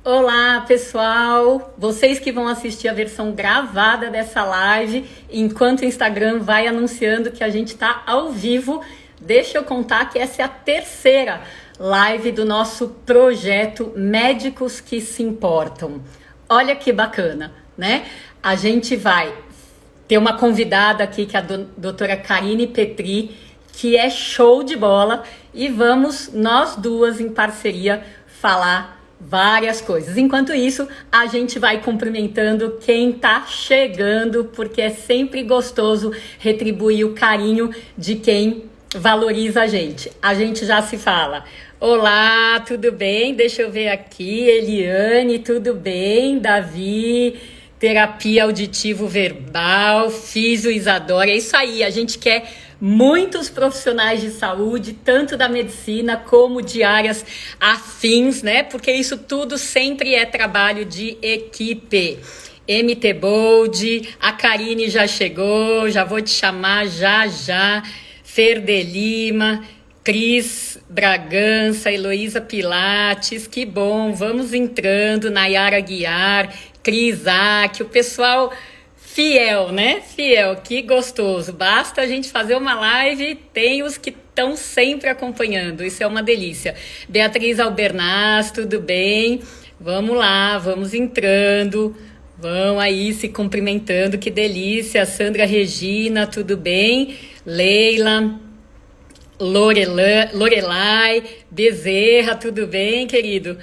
Olá, pessoal! Vocês que vão assistir a versão gravada dessa live, enquanto o Instagram vai anunciando que a gente está ao vivo, deixa eu contar que essa é a terceira live do nosso projeto Médicos que se Importam. Olha que bacana, né? A gente vai ter uma convidada aqui, que é a doutora Karine Petri, que é show de bola, e vamos nós duas em parceria falar várias coisas. Enquanto isso, a gente vai cumprimentando quem tá chegando, porque é sempre gostoso retribuir o carinho de quem valoriza a gente. A gente já se fala. Olá, tudo bem? Deixa eu ver aqui. Eliane, tudo bem? Davi, terapia auditivo verbal, Físio Isadora. É isso aí, a gente quer muitos profissionais de saúde, tanto da medicina como de áreas afins, né? Porque isso tudo sempre é trabalho de equipe. MT Bold, a Karine já chegou, já vou te chamar já. Fer de Lima, Cris Bragança, Heloísa Pilates, que bom, vamos entrando, Nayara Guiar, Crisac, o pessoal fiel, né? Fiel, que gostoso. Basta a gente fazer uma live, tem os que estão sempre acompanhando, isso é uma delícia. Beatriz Albernaz, tudo bem? Vamos lá, vamos entrando, vão aí se cumprimentando, que delícia. Sandra Regina, tudo bem? Leila, Lorelai, Bezerra, tudo bem, querido?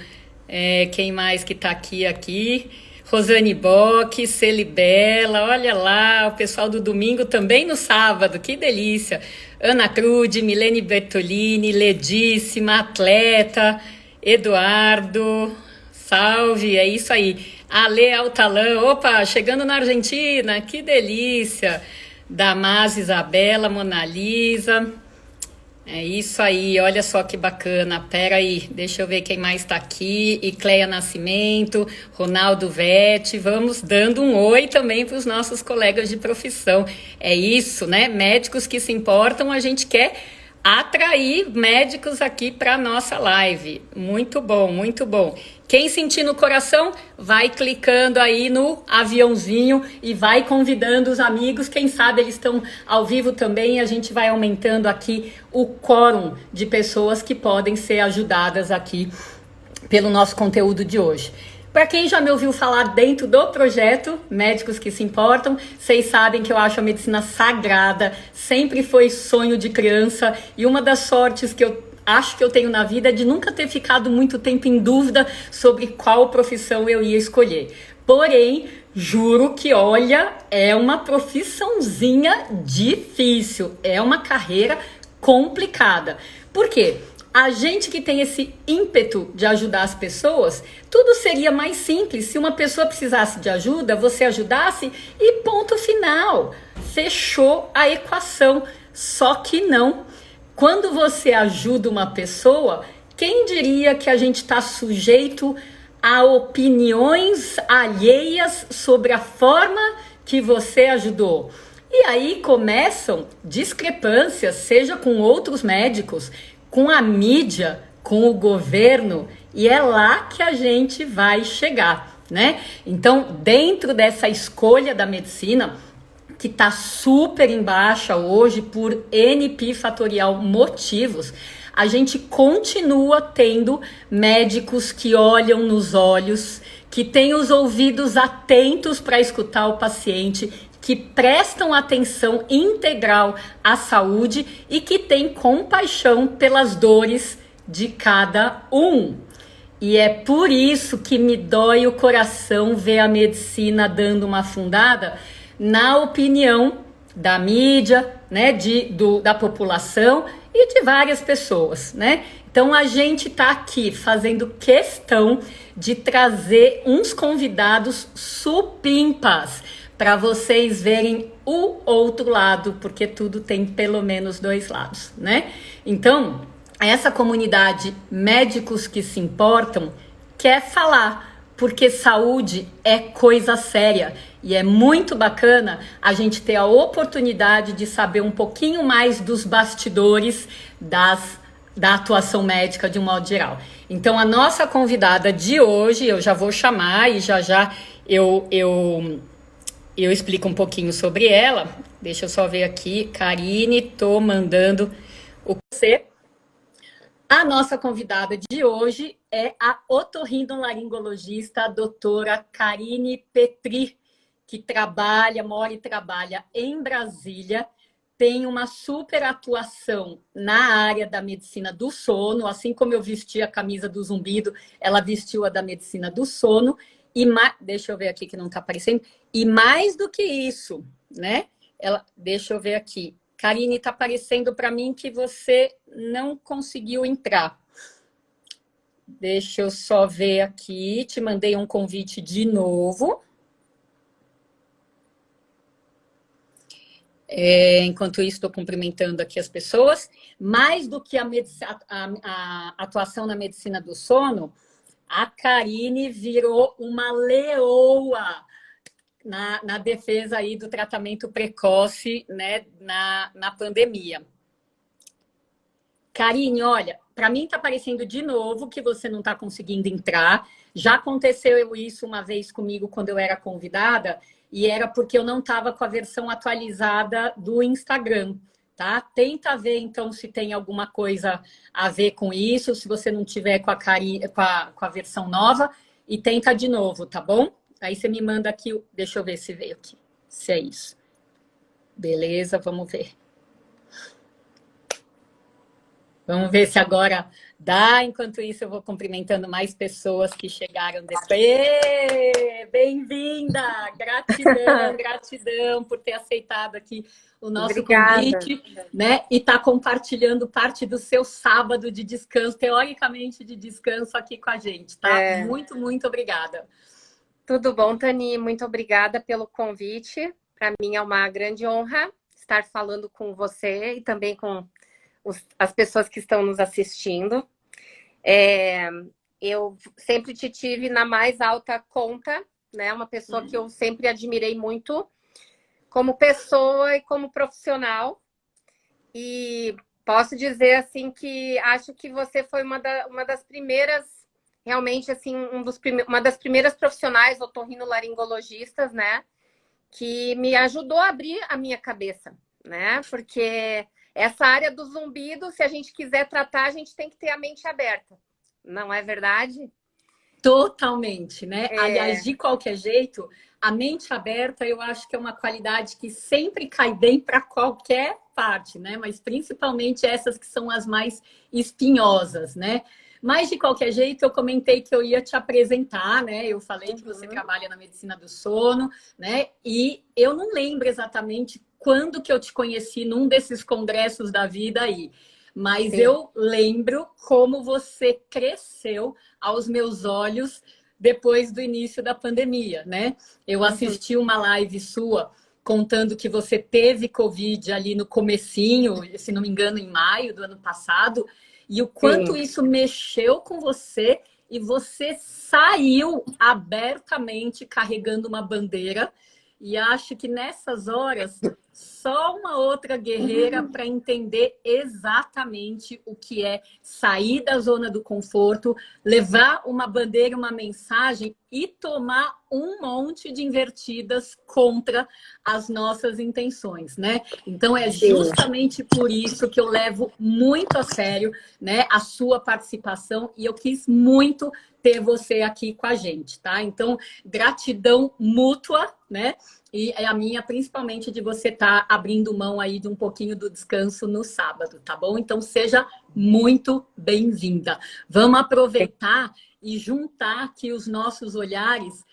Quem mais que tá aqui? Rosane Bock, Celibela, olha lá, o pessoal do domingo também no sábado, que delícia. Ana Trude, Milene Bertolini, Ledíssima, Atleta, Eduardo, salve, é isso aí. Ale Altalã, opa, chegando na Argentina, que delícia. Damas, Isabela, Mona Lisa, é isso aí, olha só que bacana. Pera aí, deixa eu ver quem mais tá aqui. Icleia Nascimento, Ronaldo Vete, vamos dando um oi também para os nossos colegas de profissão. É isso, né? Médicos que se importam, a gente quer atrair médicos aqui para nossa live. Muito bom, muito bom. Quem sentir no coração, vai clicando aí no aviãozinho e vai convidando os amigos. Quem sabe eles estão ao vivo também, e a gente vai aumentando aqui o quórum de pessoas que podem ser ajudadas aqui pelo nosso conteúdo de hoje. Para quem já me ouviu falar dentro do projeto Médicos que se Importam, vocês sabem que eu acho a medicina sagrada, sempre foi sonho de criança, e uma das sortes que eu acho que eu tenho na vida é de nunca ter ficado muito tempo em dúvida sobre qual profissão eu ia escolher. Porém, juro que, olha, é uma profissãozinha difícil, é uma carreira complicada. Por quê? A gente que tem esse ímpeto de ajudar as pessoas, tudo seria mais simples. Se uma pessoa precisasse de ajuda, você ajudasse e ponto final. Fechou a equação. Só que não. Quando você ajuda uma pessoa, quem diria que a gente está sujeito a opiniões alheias sobre a forma que você ajudou? E aí começam discrepâncias, seja com outros médicos, com a mídia, com o governo, e é lá que a gente vai chegar, né? Então, dentro dessa escolha da medicina, que está super em baixa hoje por N pi fatorial motivos, a gente continua tendo médicos que olham nos olhos, que têm os ouvidos atentos para escutar o paciente, que prestam atenção integral à saúde e que têm compaixão pelas dores de cada um. E é por isso que me dói o coração ver a medicina dando uma afundada na opinião da mídia, né, da população e de várias pessoas, né? Então a gente está aqui fazendo questão de trazer uns convidados supimpas para vocês verem o outro lado, porque tudo tem pelo menos dois lados, né? Então, essa comunidade Médicos que se Importam quer falar, porque saúde é coisa séria e é muito bacana a gente ter a oportunidade de saber um pouquinho mais dos bastidores das da atuação médica de um modo geral. Então, a nossa convidada de hoje, eu já vou chamar e já já eu explico um pouquinho sobre ela. Deixa eu só ver aqui. Karine, tô mandando o você. A nossa convidada de hoje é a otorrinolaringologista, a doutora Karine Petri, que mora e trabalha em Brasília, tem uma super atuação na área da medicina do sono, assim como eu vesti a camisa do zumbido, ela vestiu a da medicina do sono, deixa eu ver aqui que não está aparecendo, e mais do que isso, né? Deixa eu ver aqui. Karine, está aparecendo para mim que você não conseguiu entrar. Deixa eu só ver aqui, te mandei um convite de novo. Enquanto isso, estou cumprimentando aqui as pessoas. Mais do que a atuação na medicina do sono, a Karine virou uma leoa na defesa aí do tratamento precoce, né, na pandemia. Karine, olha, para mim está parecendo de novo que você não está conseguindo entrar. Já aconteceu isso uma vez comigo quando eu era convidada, e era porque eu não estava com a versão atualizada do Instagram, tá? Tenta ver, então, se tem alguma coisa a ver com isso, se você não tiver com a versão nova, e tenta de novo, tá bom? Aí você me manda aqui, deixa eu ver se veio aqui, se é isso. Beleza, vamos ver. Vamos ver se agora dá. Enquanto isso, eu vou cumprimentando mais pessoas que chegaram depois. Bem-vinda! Gratidão, gratidão por ter aceitado aqui o nosso convite, né? E tá compartilhando parte do seu sábado de descanso, teoricamente de descanso aqui com a gente, tá? Muito, muito obrigada. Tudo bom, Tani? Muito obrigada pelo convite. Para mim é uma grande honra estar falando com você e também com as pessoas que estão nos assistindo. Eu sempre te tive na mais alta conta, né? Uma pessoa que eu sempre admirei muito como pessoa e como profissional. E posso dizer assim que acho que você foi uma das primeiras, realmente assim, uma das primeiras profissionais otorrinolaringologistas, né? Que me ajudou a abrir a minha cabeça, né? Porque essa área do zumbido, se a gente quiser tratar, a gente tem que ter a mente aberta. Não é verdade? Totalmente, né? Aliás, de qualquer jeito, a mente aberta eu acho que é uma qualidade que sempre cai bem para qualquer parte, né? Mas principalmente essas que são as mais espinhosas, né? Mas, de qualquer jeito, eu comentei que eu ia te apresentar, né? Eu falei que você trabalha na medicina do sono, né? E eu não lembro exatamente quando que eu te conheci num desses congressos da vida aí. Mas eu lembro como você cresceu aos meus olhos depois do início da pandemia, né? Eu assisti uma live sua contando que você teve Covid ali no comecinho, se não me engano, em maio do ano passado, e o quanto isso mexeu com você e você saiu abertamente carregando uma bandeira. E acho que nessas horas, só uma outra guerreira para entender exatamente o que é sair da zona do conforto, levar uma bandeira, uma mensagem e tomar um monte de invertidas contra as nossas intenções, né? Então é justamente por isso que eu levo muito a sério, né, a sua participação e eu quis muito ter você aqui com a gente, tá? Então, gratidão mútua, né? E a minha, principalmente, de você estar abrindo mão aí de um pouquinho do descanso no sábado, tá bom? Então, seja muito bem-vinda. Vamos aproveitar e juntar aqui os nossos olhares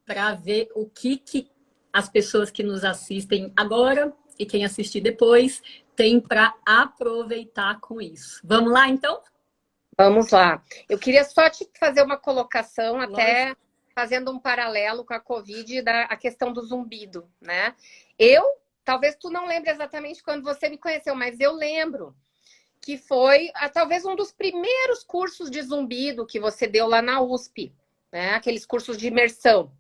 para ver o que as pessoas que nos assistem agora e quem assistir depois tem para aproveitar com isso. Vamos lá, então? Vamos lá. Eu queria só te fazer uma colocação, até fazendo um paralelo com a Covid, a questão do zumbido, né? Talvez tu não lembre exatamente quando você me conheceu, mas eu lembro que foi talvez um dos primeiros cursos de zumbido que você deu lá na USP, né? Aqueles cursos de imersão.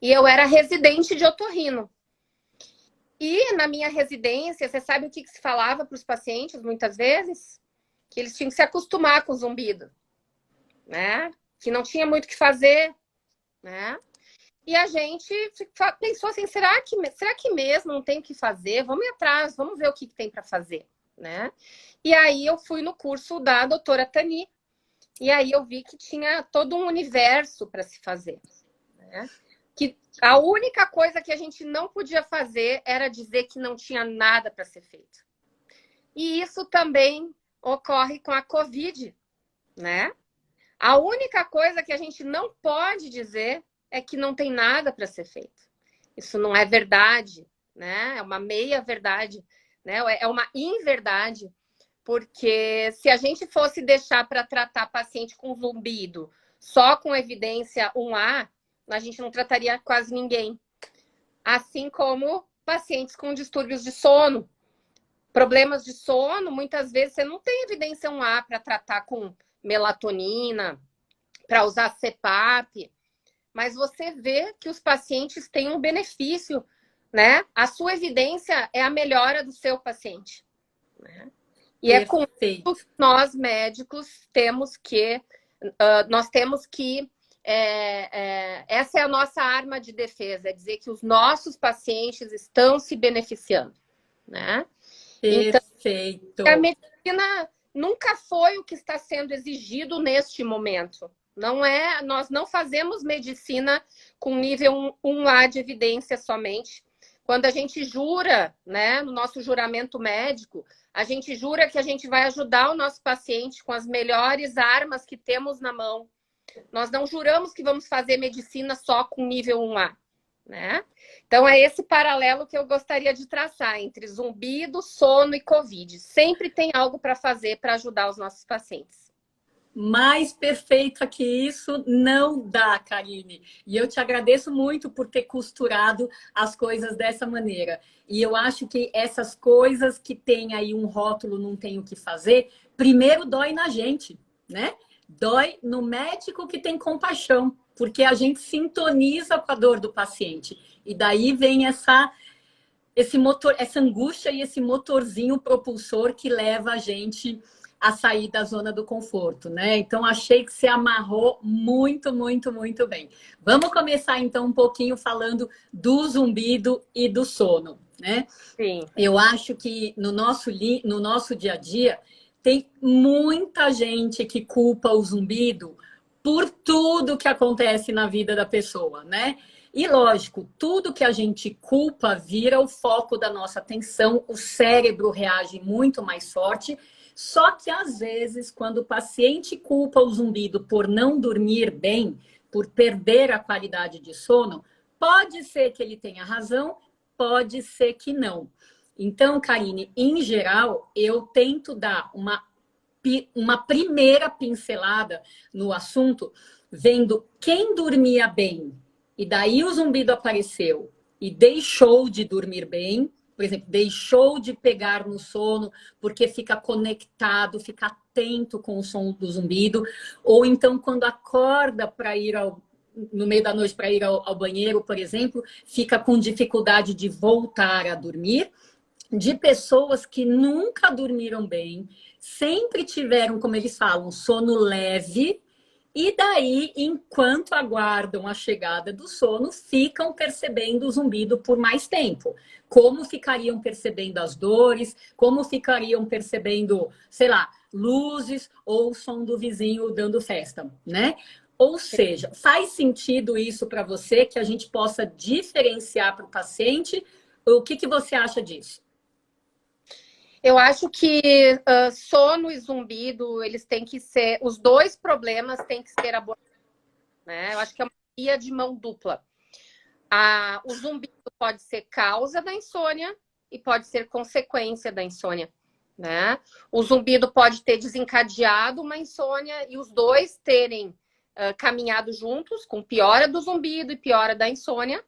E eu era residente de otorrino. E na minha residência, você sabe o que se falava para os pacientes muitas vezes? que eles tinham que se acostumar com o zumbido, né? Que não tinha muito o que fazer, né? E a gente pensou assim, será que mesmo não tem o que fazer? Vamos ir atrás, vamos ver o que tem para fazer, né? E aí eu fui no curso da doutora Tani, e aí eu vi que tinha todo um universo para se fazer, né? Que a única coisa que a gente não podia fazer era dizer que não tinha nada para ser feito. E isso também ocorre com a Covid, né? A única coisa que a gente não pode dizer é que não tem nada para ser feito. Isso não é verdade, né? É uma meia-verdade, né? É uma inverdade, porque se a gente fosse deixar para tratar paciente com zumbido só com evidência 1A, a gente não trataria quase ninguém. Assim como pacientes com distúrbios de sono. Problemas de sono, muitas vezes você não tem evidência 1A para tratar com melatonina, para usar CPAP, mas você vê que os pacientes têm um benefício, né? A sua evidência é a melhora do seu paciente, né? E é com isso que nós médicos temos que essa é a nossa arma de defesa, é dizer que os nossos pacientes estão se beneficiando, né? Perfeito. Então, a medicina nunca foi o que está sendo exigido neste momento. Não é, nós não fazemos medicina com nível 1A de evidência somente. Quando a gente jura, né, no nosso juramento médico, a gente jura que a gente vai ajudar o nosso paciente com as melhores armas que temos na mão. Nós não juramos que vamos fazer medicina só com nível 1A, né? Então, é esse paralelo que eu gostaria de traçar entre zumbido, sono e Covid. Sempre tem algo para fazer para ajudar os nossos pacientes. Mais perfeita que isso não dá, Karine. E eu te agradeço muito por ter costurado as coisas dessa maneira. E eu acho que essas coisas que tem aí um rótulo, não tem o que fazer, primeiro dói na gente, né? Dói no médico que tem compaixão, porque a gente sintoniza com a dor do paciente. E daí vem esse motor, essa angústia e esse motorzinho propulsor que leva a gente a sair da zona do conforto, né? Então, achei que você amarrou muito, muito, muito bem. Vamos começar, então, um pouquinho falando do zumbido e do sono, né? Sim. Eu acho que no nosso dia a dia, tem muita gente que culpa o zumbido por tudo que acontece na vida da pessoa, né? E lógico, tudo que a gente culpa vira o foco da nossa atenção, o cérebro reage muito mais forte. Só que às vezes, quando o paciente culpa o zumbido por não dormir bem, por perder a qualidade de sono, pode ser que ele tenha razão, pode ser que não. Então, Karine, em geral, eu tento dar uma primeira pincelada no assunto, vendo quem dormia bem, e daí o zumbido apareceu e deixou de dormir bem, por exemplo, deixou de pegar no sono porque fica conectado, fica atento com o som do zumbido, ou então quando acorda para ir no meio da noite para ir ao banheiro, por exemplo, fica com dificuldade de voltar a dormir, de pessoas que nunca dormiram bem, sempre tiveram, como eles falam, sono leve, e daí, enquanto aguardam a chegada do sono, ficam percebendo o zumbido por mais tempo. Como ficariam percebendo as dores, como ficariam percebendo, sei lá, luzes ou o som do vizinho dando festa, né? Ou seja, faz sentido isso para você, que a gente possa diferenciar para o paciente? O que você acha disso? Eu acho que sono e zumbido, eles têm que ser, os dois problemas têm que ser abordados, né? Eu acho que é uma via de mão dupla. O zumbido pode ser causa da insônia e pode ser consequência da insônia, né? O zumbido pode ter desencadeado uma insônia e os dois terem caminhado juntos, com piora do zumbido e piora da insônia,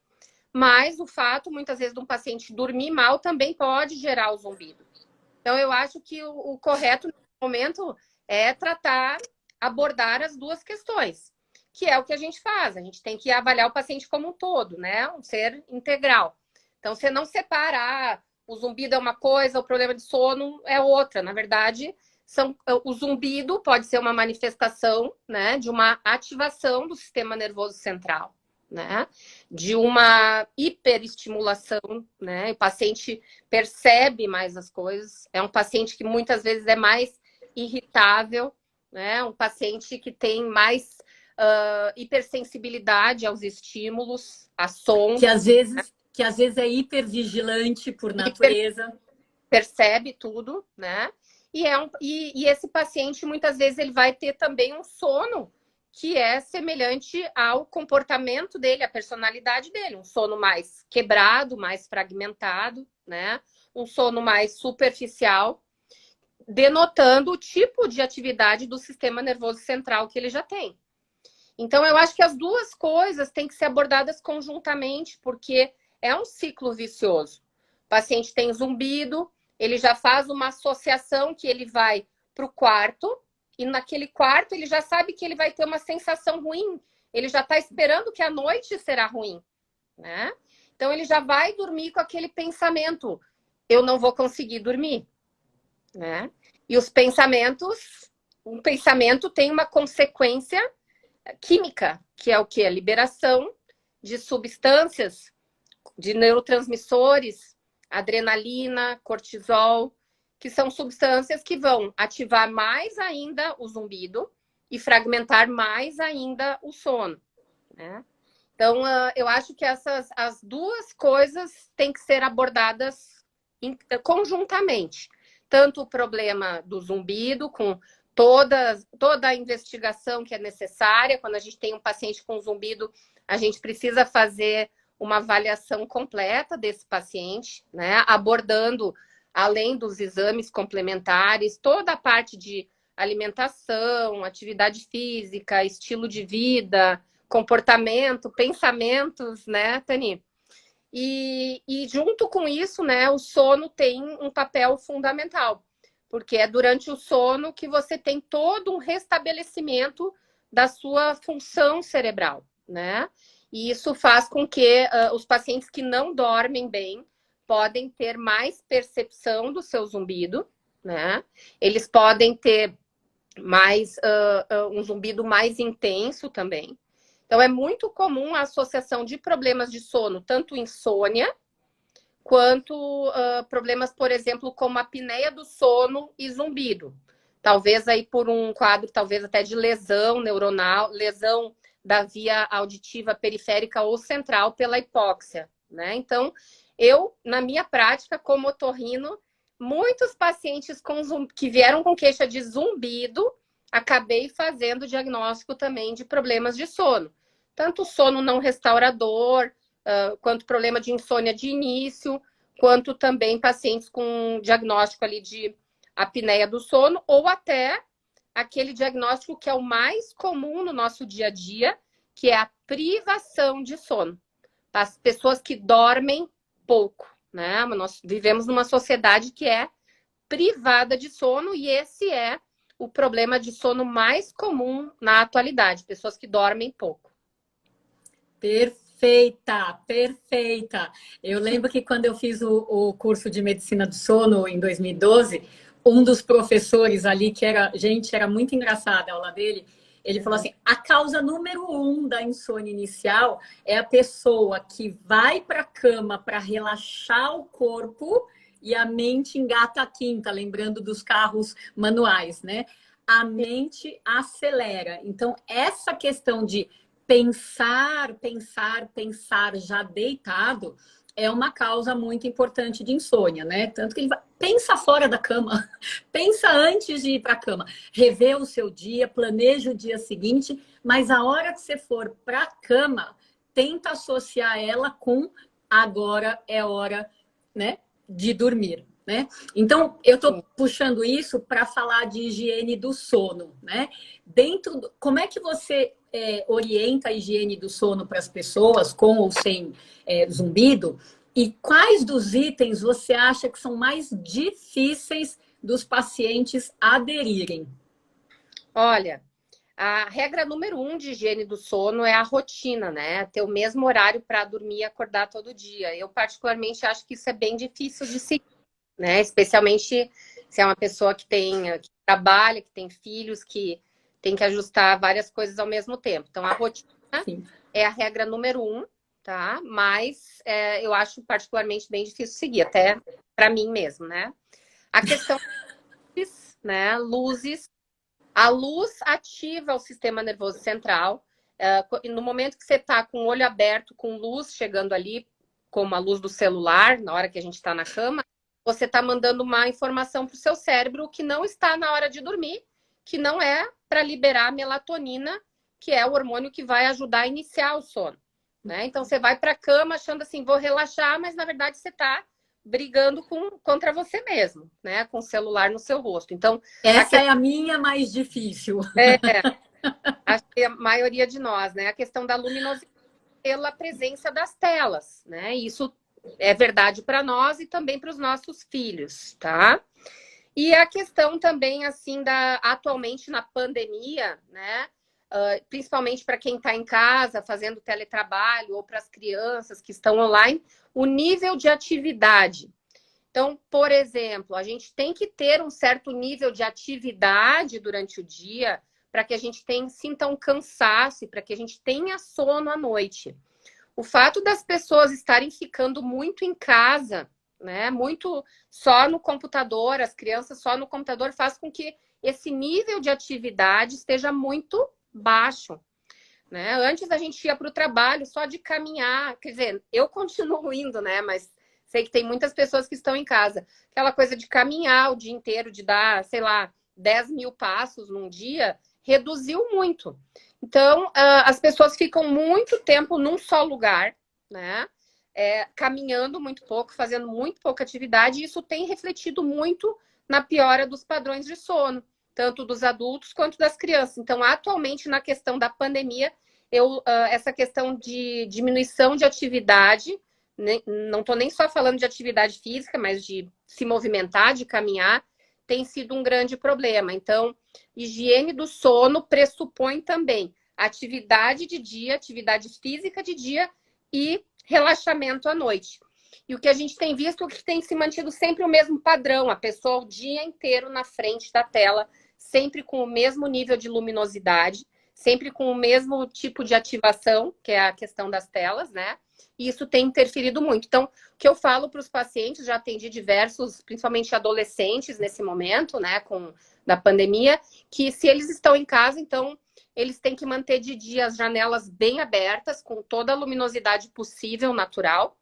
mas o fato, muitas vezes, de um paciente dormir mal também pode gerar o zumbido. Então, eu acho que o correto nesse momento é abordar as duas questões, que é o que a gente faz. A gente tem que avaliar o paciente como um todo, né? Um ser integral. Então, você não separa, o zumbido é uma coisa, o problema de sono é outra. Na verdade, o zumbido pode ser uma manifestação, né, de uma ativação do sistema nervoso central, né, de uma hiperestimulação, né, o paciente percebe mais as coisas, é um paciente que muitas vezes é mais irritável, né, um paciente que tem mais hipersensibilidade aos estímulos, a sons. Que às vezes é hipervigilante por natureza. Percebe tudo, né? E esse paciente, muitas vezes, ele vai ter também um sono que é semelhante ao comportamento dele, à personalidade dele. Um sono mais quebrado, mais fragmentado, né? Um sono mais superficial, denotando o tipo de atividade do sistema nervoso central que ele já tem. Então, eu acho que as duas coisas têm que ser abordadas conjuntamente, porque é um ciclo vicioso. O paciente tem zumbido, ele já faz uma associação que ele vai para o quarto, e naquele quarto ele já sabe que ele vai ter uma sensação ruim. Ele já está esperando que a noite será ruim, né? Então, ele já vai dormir com aquele pensamento: eu não vou conseguir dormir, né? E os pensamentos, um pensamento tem uma consequência química, que é o quê? A liberação de substâncias, de neurotransmissores, adrenalina, cortisol, que são substâncias que vão ativar mais ainda o zumbido e fragmentar mais ainda o sono, né? Então, eu acho que as duas coisas têm que ser abordadas conjuntamente. Tanto o problema do zumbido, com toda a investigação que é necessária. Quando a gente tem um paciente com zumbido, a gente precisa fazer uma avaliação completa desse paciente, né? Abordando, além dos exames complementares, toda a parte de alimentação, atividade física, estilo de vida, comportamento, pensamentos, né, Tani? E junto com isso, né, o sono tem um papel fundamental, porque é durante o sono que você tem todo um restabelecimento da sua função cerebral, né? E isso faz com que os pacientes que não dormem bem podem ter mais percepção do seu zumbido, né? Eles podem ter mais um zumbido mais intenso também. Então, é muito comum a associação de problemas de sono, tanto insônia, quanto problemas, por exemplo, como apneia do sono e zumbido. Talvez aí por um quadro, talvez até de lesão neuronal, lesão da via auditiva periférica ou central pela hipóxia, né? Então, na minha prática, como otorrino, muitos pacientes que vieram com queixa de zumbido, acabei fazendo diagnóstico também de problemas de sono. Tanto sono não restaurador, quanto problema de insônia de início, quanto também pacientes com diagnóstico ali de apneia do sono, ou até aquele diagnóstico que é o mais comum no nosso dia a dia, que é a privação de sono. As pessoas que dormem pouco, né? Nós vivemos numa sociedade que é privada de sono, e esse é o problema de sono mais comum na atualidade, pessoas que dormem pouco. Perfeita, perfeita. Eu lembro que quando eu fiz o curso de medicina do sono em 2012, um dos professores ali, que era, gente, era muito engraçada a aula dele, ele falou assim: a causa número 1 da insônia inicial é a pessoa que vai para a cama para relaxar o corpo e a mente engata a quinta, lembrando dos carros manuais, né? A mente acelera. Então, essa questão de pensar já deitado é uma causa muito importante de insônia, né? Tanto que ele vai, pensa fora da cama, pensa antes de ir para a cama, revê o seu dia, planeja o dia seguinte, mas a hora que você for para a cama, tenta associar ela com agora é hora, né, de dormir, né? Então, eu estou puxando isso para falar de higiene do sono, né? Como é que você orienta a higiene do sono para as pessoas, com ou sem zumbido? E quais dos itens você acha que são mais difíceis dos pacientes aderirem? Olha, a regra número 1 de higiene do sono é a rotina, né? Ter o mesmo horário para dormir e acordar todo dia. Eu, particularmente, acho que isso é bem difícil de seguir, né? Especialmente Se é uma pessoa que trabalha, que tem filhos, que tem que ajustar várias coisas ao mesmo tempo. Então, a rotina Sim. é a regra número 1, tá? Mas eu acho particularmente bem difícil seguir, até para mim mesmo, né? A questão né? Luzes. A luz ativa o sistema nervoso central. No momento que você está com o olho aberto, com luz chegando ali, como a luz do celular, na hora que a gente está na cama, você está mandando uma informação para o seu cérebro que não está na hora de dormir, que não é para liberar a melatonina, que é o hormônio que vai ajudar a iniciar o sono. Né? Então você vai para a cama achando assim, vou relaxar, mas na verdade você está brigando contra você mesmo, né? Com o celular no seu rosto. Então, essa é a minha mais difícil. Acho que a maioria de nós, né? A questão da luminosidade pela presença das telas, né? Isso é verdade para nós e também para os nossos filhos, tá? E a questão também, assim, atualmente na pandemia, né? Principalmente para quem está em casa fazendo teletrabalho ou para as crianças que estão online, o nível de atividade. Então, por exemplo, a gente tem que ter um certo nível de atividade durante o dia para que a gente sinta um cansaço, para que a gente tenha sono à noite. O fato das pessoas estarem ficando muito em casa, né, muito só no computador, as crianças só no computador, faz com que esse nível de atividade esteja muito baixo. Né? Antes a gente ia para o trabalho só de caminhar, quer dizer, eu continuo indo, né, mas sei que tem muitas pessoas que estão em casa. Aquela coisa de caminhar o dia inteiro, de dar, sei lá, 10 mil passos num dia, reduziu muito. Então, as pessoas ficam muito tempo num só lugar, né? Caminhando muito pouco, fazendo muito pouca atividade, e isso tem refletido muito na piora dos padrões de sono, tanto dos adultos quanto das crianças. Então, atualmente, na questão da pandemia, essa questão de diminuição de atividade, não estou nem só falando de atividade física, mas de se movimentar, de caminhar, tem sido um grande problema. Então, higiene do sono pressupõe também atividade de dia, atividade física de dia e relaxamento à noite. E o que a gente tem visto é que tem se mantido sempre o mesmo padrão, a pessoa o dia inteiro na frente da tela, sempre com o mesmo nível de luminosidade, sempre com o mesmo tipo de ativação, que é a questão das telas, né? E isso tem interferido muito. Então, o que eu falo para os pacientes, já atendi diversos, principalmente adolescentes nesse momento, né, da pandemia, que se eles estão em casa, então eles têm que manter de dia as janelas bem abertas, com toda a luminosidade possível, natural.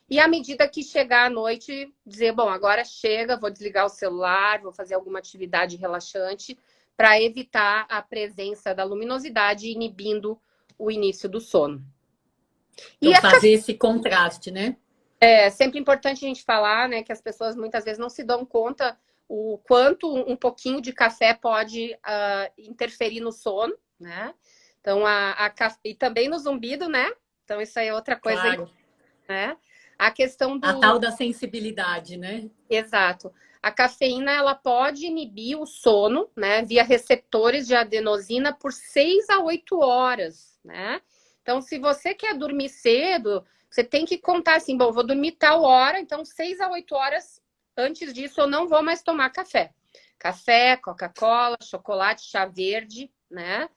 E à medida que chegar à noite, dizer, bom, agora chega, vou desligar o celular, vou fazer alguma atividade relaxante, para evitar a presença da luminosidade inibindo o início do sono. Então, fazer esse contraste, né? É sempre importante a gente falar, né, que as pessoas muitas vezes não se dão conta o quanto um pouquinho de café pode interferir no sono, né? Então, e também no zumbido, né? Então, isso aí é outra coisa, claro. Né? A questão A tal da sensibilidade, né? Exato. A cafeína, ela pode inibir o sono, né, via receptores de adenosina por 6 a 8 horas, né? Então, se você quer dormir cedo, você tem que contar assim, bom, vou dormir tal hora, então 6 a 8 horas antes disso eu não vou mais tomar café. Café, Coca-Cola, chocolate, chá verde, né?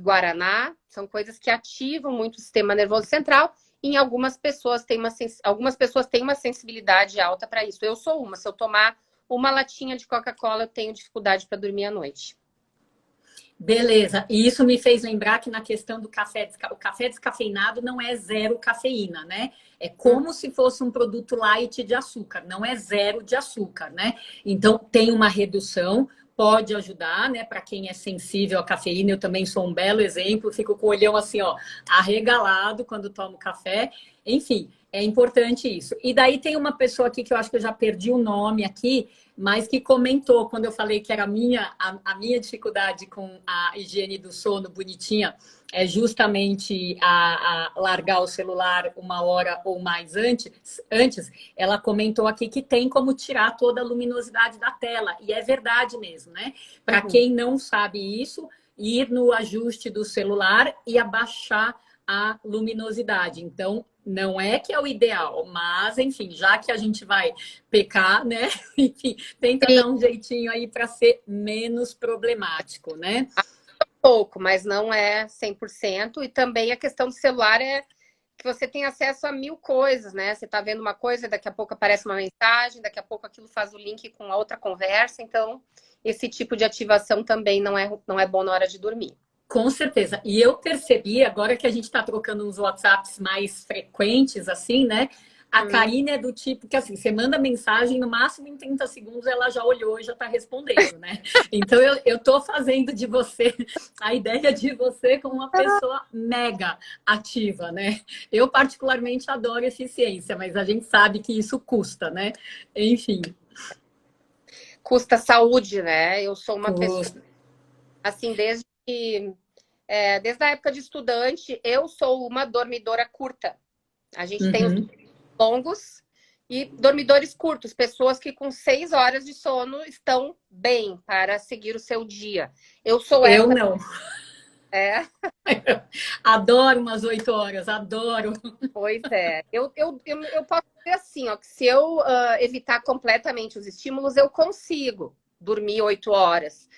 Guaraná, são coisas que ativam muito o sistema nervoso central. Em algumas pessoas têm uma sensibilidade alta para isso. Eu sou uma. Se eu tomar uma latinha de Coca-Cola, eu tenho dificuldade para dormir à noite. Beleza. E isso me fez lembrar que na questão do café, o café descafeinado não é zero cafeína, né? É como se fosse um produto light de açúcar, não é zero de açúcar, né? Então tem uma redução, pode ajudar, né? Para quem é sensível à cafeína, eu também sou um belo exemplo, fico com o olhão assim, ó, arregalado quando tomo café. Enfim, é importante isso. E daí tem uma pessoa aqui que eu acho que eu já perdi o nome aqui, mas que comentou quando eu falei que era a minha dificuldade com a higiene do sono bonitinha é justamente a largar o celular 1 hora ou mais antes, ela comentou aqui que tem como tirar toda a luminosidade da tela. E é verdade mesmo, né? Para quem não sabe isso, ir no ajuste do celular e abaixar a luminosidade. Então, Não é que é o ideal, mas, enfim, já que a gente vai pecar, né? Enfim, tenta Sim, dar um jeitinho aí para ser menos problemático, né? pouco, mas não é 100%. E também a questão do celular é que você tem acesso a mil coisas, né? Você está vendo uma coisa, daqui a pouco aparece uma mensagem, daqui a pouco aquilo faz o link com a outra conversa. Então, esse tipo de ativação também não é bom na hora de dormir. Com certeza. E eu percebi, agora que a gente está trocando uns WhatsApps mais frequentes, assim, né? A Hum. Karine é do tipo que, assim, você manda mensagem, no máximo em 30 segundos ela já olhou e já está respondendo, né? Então, eu tô fazendo de você, a ideia de você como uma pessoa mega ativa, né? Eu, particularmente, adoro eficiência, mas a gente sabe que isso custa, né? Enfim, Custa saúde, né? Eu sou uma pessoa, custa. assim, desde a época de estudante, eu sou uma dormidora curta. A gente tem os Uhum. longos e dormidores curtos, pessoas que com 6 horas de sono estão bem para seguir o seu dia. Eu sou Eu essa. não. É, Adoro umas 8 horas, adoro. pois é. Eu posso dizer assim, ó, que se eu evitar completamente os estímulos, eu consigo dormir 8 horas.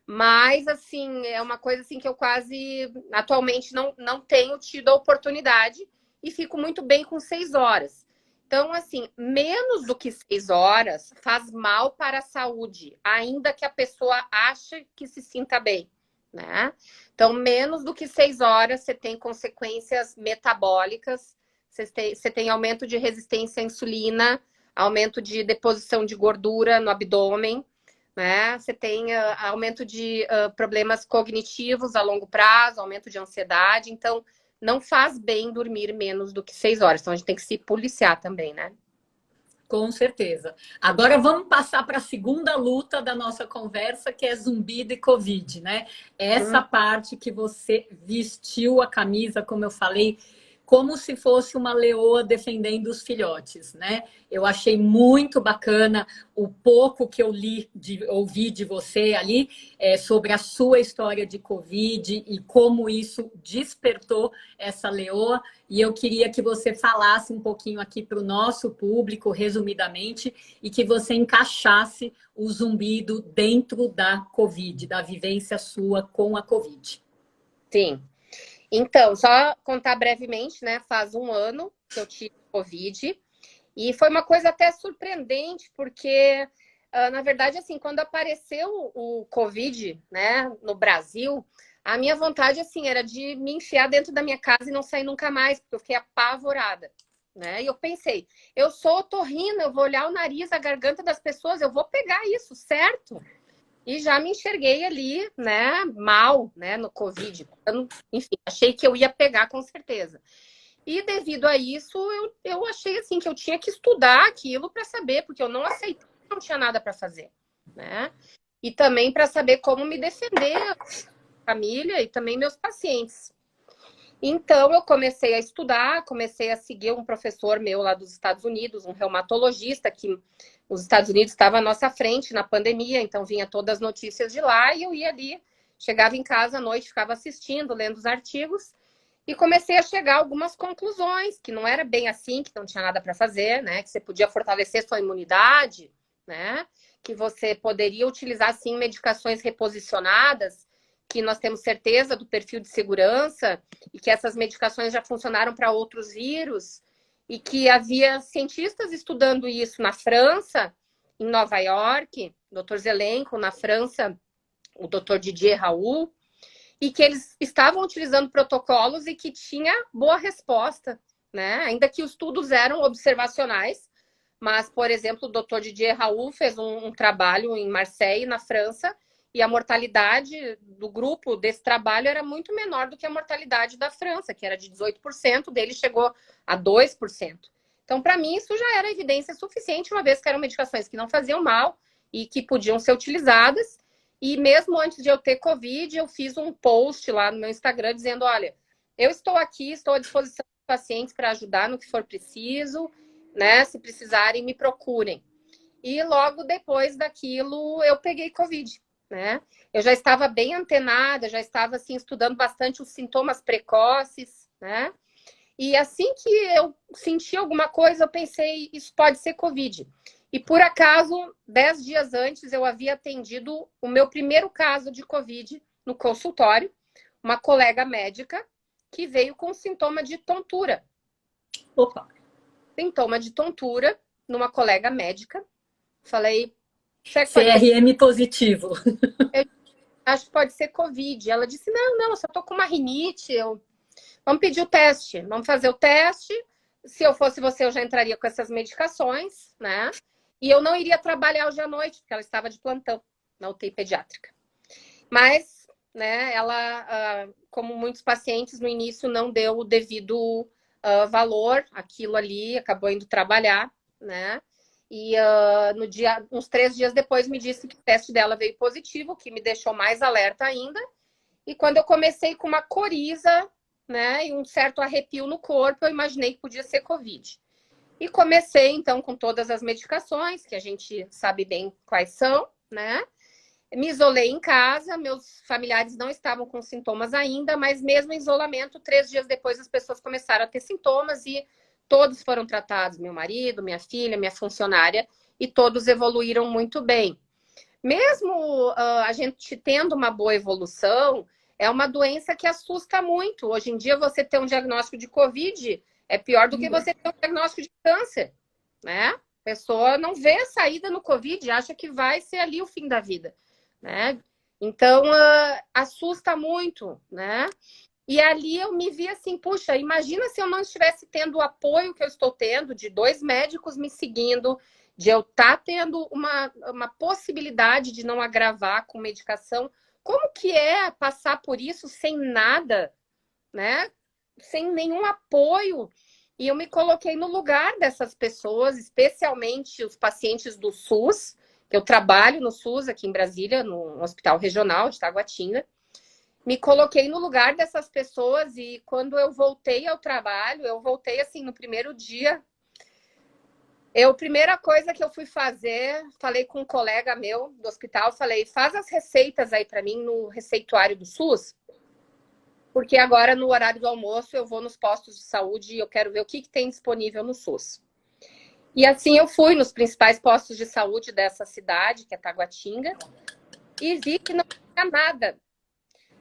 Mas, assim, é uma coisa assim que eu quase atualmente não tenho tido a oportunidade e fico muito bem com 6 horas. Então, assim, menos do que 6 horas faz mal para a saúde, ainda que a pessoa ache que se sinta bem, né? Então, menos do que 6 horas, você tem consequências metabólicas, você tem aumento de resistência à insulina, aumento de deposição de gordura no abdômen, né? Você tem aumento de problemas cognitivos a longo prazo, aumento de ansiedade. Então, não faz bem dormir menos do que 6 horas. Então, a gente tem que se policiar também, né? Com certeza. Agora vamos passar para a segunda luta da nossa conversa, que é zumbido e Covid, né? Essa Hum, parte que você vestiu a camisa, como eu falei, como se fosse uma leoa defendendo os filhotes, né? Eu achei muito bacana o pouco que eu ouvi de você ali sobre a sua história de Covid e como isso despertou essa leoa. E eu queria que você falasse um pouquinho aqui para o nosso público, resumidamente, e que você encaixasse o zumbido dentro da Covid, da vivência sua com a Covid. sim. Então, só contar brevemente, né? Faz um ano que eu tive Covid. E foi uma coisa até surpreendente, porque, na verdade, assim, quando apareceu o Covid, né, no Brasil, a minha vontade, assim, era de me enfiar dentro da minha casa e não sair nunca mais, porque eu fiquei apavorada, né? E eu pensei, eu sou otorrina, eu vou olhar o nariz, a garganta das pessoas, eu vou pegar isso, certo? E já me enxerguei ali, né, mal, né, no Covid. Enfim, achei que eu ia pegar com certeza. E devido a isso, eu achei assim que eu tinha que estudar aquilo para saber, porque eu não aceitei, não tinha nada para fazer, né? E também para saber como me defender, a família e também meus pacientes. Então eu comecei a estudar, comecei a seguir um professor meu lá dos Estados Unidos, um reumatologista que os Estados Unidos estava à nossa frente na pandemia, então vinha todas as notícias de lá e eu ia ali, chegava em casa à noite, ficava assistindo, lendo os artigos e comecei a chegar a algumas conclusões, que não era bem assim, que não tinha nada para fazer, né? Que você podia fortalecer sua imunidade, né? Que você poderia utilizar, sim, medicações reposicionadas, que nós temos certeza do perfil de segurança, e que essas medicações já funcionaram para outros vírus, e que havia cientistas estudando isso na França, em Nova York, Dr. Zelenko, na França, o Dr. Didier Raoult, e que eles estavam utilizando protocolos e que tinha boa resposta, né? Ainda que os estudos eram observacionais, mas, por exemplo, o Dr. Didier Raoult fez um trabalho em Marseille, na França, e a mortalidade do grupo desse trabalho era muito menor do que a mortalidade da França, que era de 18%, dele chegou a 2%. Então, para mim, isso já era evidência suficiente, uma vez que eram medicações que não faziam mal e que podiam ser utilizadas. E mesmo antes de eu ter Covid, eu fiz um post lá no meu Instagram dizendo: olha, eu estou aqui, estou à disposição dos pacientes para ajudar no que for preciso, né? Se precisarem, me procurem. E logo depois daquilo, eu peguei Covid, né? Eu já estava bem antenada, já estava assim estudando bastante os sintomas precoces, né? E assim que eu senti alguma coisa, eu pensei, isso pode ser Covid. E por acaso, 10 dias antes, eu havia atendido o meu primeiro caso de Covid no consultório, uma colega médica que veio com sintoma de tontura. Opa! Sintoma de tontura numa colega médica. Falei, CRM positivo. eu acho que pode ser Covid. Ela disse, não, eu só tô com uma rinite, vamos pedir o teste, vamos fazer o teste. Se eu fosse você, eu já entraria com essas medicações, né? E eu não iria trabalhar hoje à noite, porque ela estava de plantão na UTI pediátrica. Mas, né, ela, como muitos pacientes, no início não deu o devido valor àquilo ali, acabou indo trabalhar, né? E uns 3 dias depois me disse que o teste dela veio positivo, que me deixou mais alerta ainda. E quando eu comecei com uma coriza, né, e um certo arrepio no corpo, eu imaginei que podia ser Covid. E comecei, então, com todas as medicações, que a gente sabe bem quais são, né? Me isolei em casa, meus familiares não estavam com sintomas ainda, mas mesmo em isolamento, 3 dias depois as pessoas começaram a ter sintomas e todos foram tratados, meu marido, minha filha, minha funcionária, e todos evoluíram muito bem. Mesmo a gente tendo uma boa evolução, é uma doença que assusta muito. Hoje em dia, você ter um diagnóstico de Covid é pior do que você ter um diagnóstico de câncer, né? A pessoa não vê a saída no Covid, acha que vai ser ali o fim da vida, né? Então, assusta muito, né? E ali eu me vi assim, puxa, imagina se eu não estivesse tendo o apoio que eu estou tendo, de 2 médicos me seguindo, de eu estar tendo uma possibilidade de não agravar com medicação. Como que é passar por isso sem nada, né? Sem nenhum apoio? E eu me coloquei no lugar dessas pessoas, especialmente os pacientes do SUS, que eu trabalho no SUS aqui em Brasília, no Hospital Regional de Taguatinga. Me coloquei no lugar dessas pessoas e quando eu voltei ao trabalho, eu voltei assim no primeiro dia. A primeira coisa que eu fui fazer, falei com um colega meu do hospital, falei, faz as receitas aí para mim no receituário do SUS, porque agora no horário do almoço eu vou nos postos de saúde e eu quero ver o que tem disponível no SUS. E assim eu fui nos principais postos de saúde dessa cidade, que é Taguatinga, e vi que não tinha nada.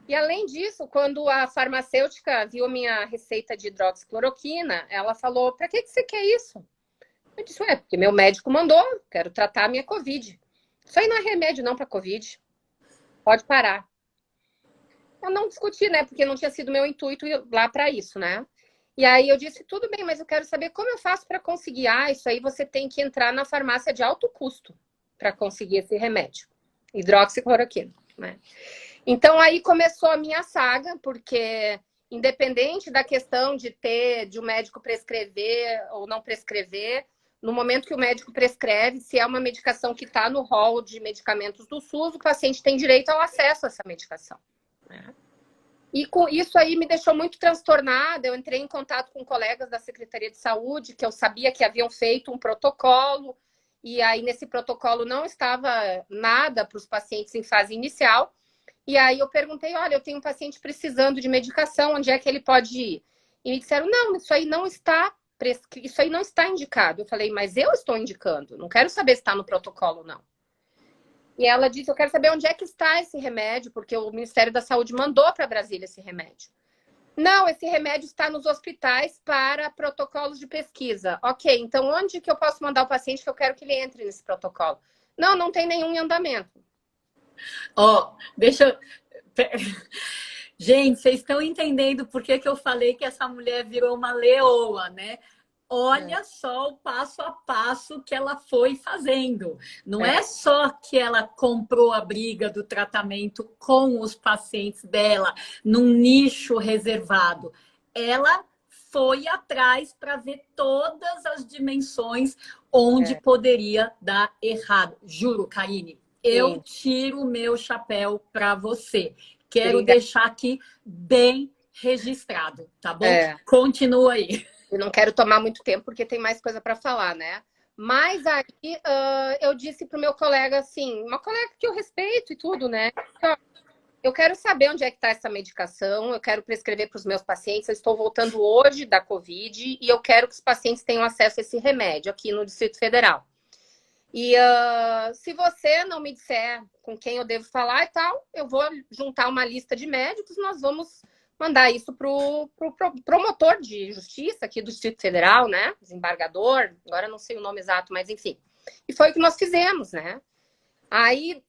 E além disso, quando a farmacêutica viu a minha receita de hidroxicloroquina, ela falou, para que você quer isso? Eu disse, porque meu médico mandou, quero tratar a minha Covid. Isso aí não é remédio não para Covid. Pode parar. Eu não discuti, né? Porque não tinha sido meu intuito ir lá para isso, né? E aí eu disse, tudo bem, mas eu quero saber como eu faço para conseguir. Isso aí você tem que entrar na farmácia de alto custo para conseguir esse remédio. Hidroxicloroquina, né? Então aí começou a minha saga, porque independente da questão de um médico prescrever ou não prescrever, no momento que o médico prescreve, se é uma medicação que está no rol de medicamentos do SUS, o paciente tem direito ao acesso a essa medicação, né? E com isso aí me deixou muito transtornada. Eu entrei em contato com colegas da Secretaria de Saúde, que eu sabia que haviam feito um protocolo, e aí nesse protocolo não estava nada para os pacientes em fase inicial. E aí eu perguntei, olha, eu tenho um paciente precisando de medicação, onde é que ele pode ir? E me disseram, não, isso aí não está isso aí não está indicado. Eu falei, mas eu estou indicando, não quero saber se está no protocolo, não. E ela disse, eu quero saber onde é que está esse remédio, porque o Ministério da Saúde mandou para Brasília esse remédio. Não, esse remédio está nos hospitais para protocolos de pesquisa. Ok, então onde que eu posso mandar o paciente que eu quero que ele entre nesse protocolo? Não, não tem nenhum em andamento. Deixa eu... Gente, vocês estão entendendo por que eu falei que essa mulher virou uma leoa, né? Olha só o passo a passo que ela foi fazendo. Não é só que ela comprou a briga do tratamento com os pacientes dela, num nicho reservado. Ela foi atrás para ver todas as dimensões onde poderia dar errado. Juro, Karine, eu tiro o meu chapéu para você. Quero deixar aqui bem registrado, tá bom? Continua aí. Eu não quero tomar muito tempo, porque tem mais coisa para falar, né? Mas aí eu disse pro meu colega, assim, uma colega que eu respeito e tudo, né? Eu quero saber onde é que está essa medicação, eu quero prescrever para os meus pacientes, eu estou voltando hoje da Covid e eu quero que os pacientes tenham acesso a esse remédio aqui no Distrito Federal. E se você não me disser com quem eu devo falar e tal, eu vou juntar uma lista de médicos, nós vamos mandar isso para o promotor de justiça aqui do Distrito Federal, né? Desembargador, agora não sei o nome exato, mas enfim. E foi o que nós fizemos, né? Aí,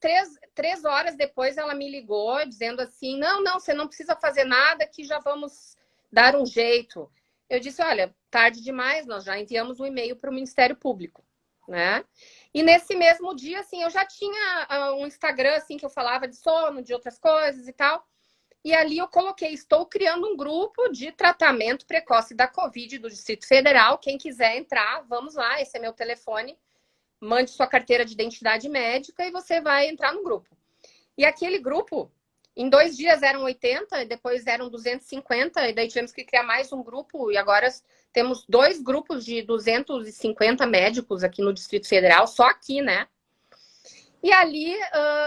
três horas depois, ela me ligou dizendo assim, não, você não precisa fazer nada, que já vamos dar um jeito. Eu disse, olha, tarde demais, nós já enviamos um e-mail para o Ministério Público, né? E nesse mesmo dia, assim, eu já tinha um Instagram, assim, que eu falava de sono, de outras coisas e tal. E ali eu coloquei, estou criando um grupo de tratamento precoce da Covid do Distrito Federal. Quem quiser entrar, vamos lá, esse é meu telefone. Mande sua carteira de identidade médica e você vai entrar no grupo. E aquele grupo, em 2 dias eram 80, e depois eram 250, e daí tivemos que criar mais um grupo, e agora temos 2 grupos de 250 médicos aqui no Distrito Federal, só aqui, né? E ali,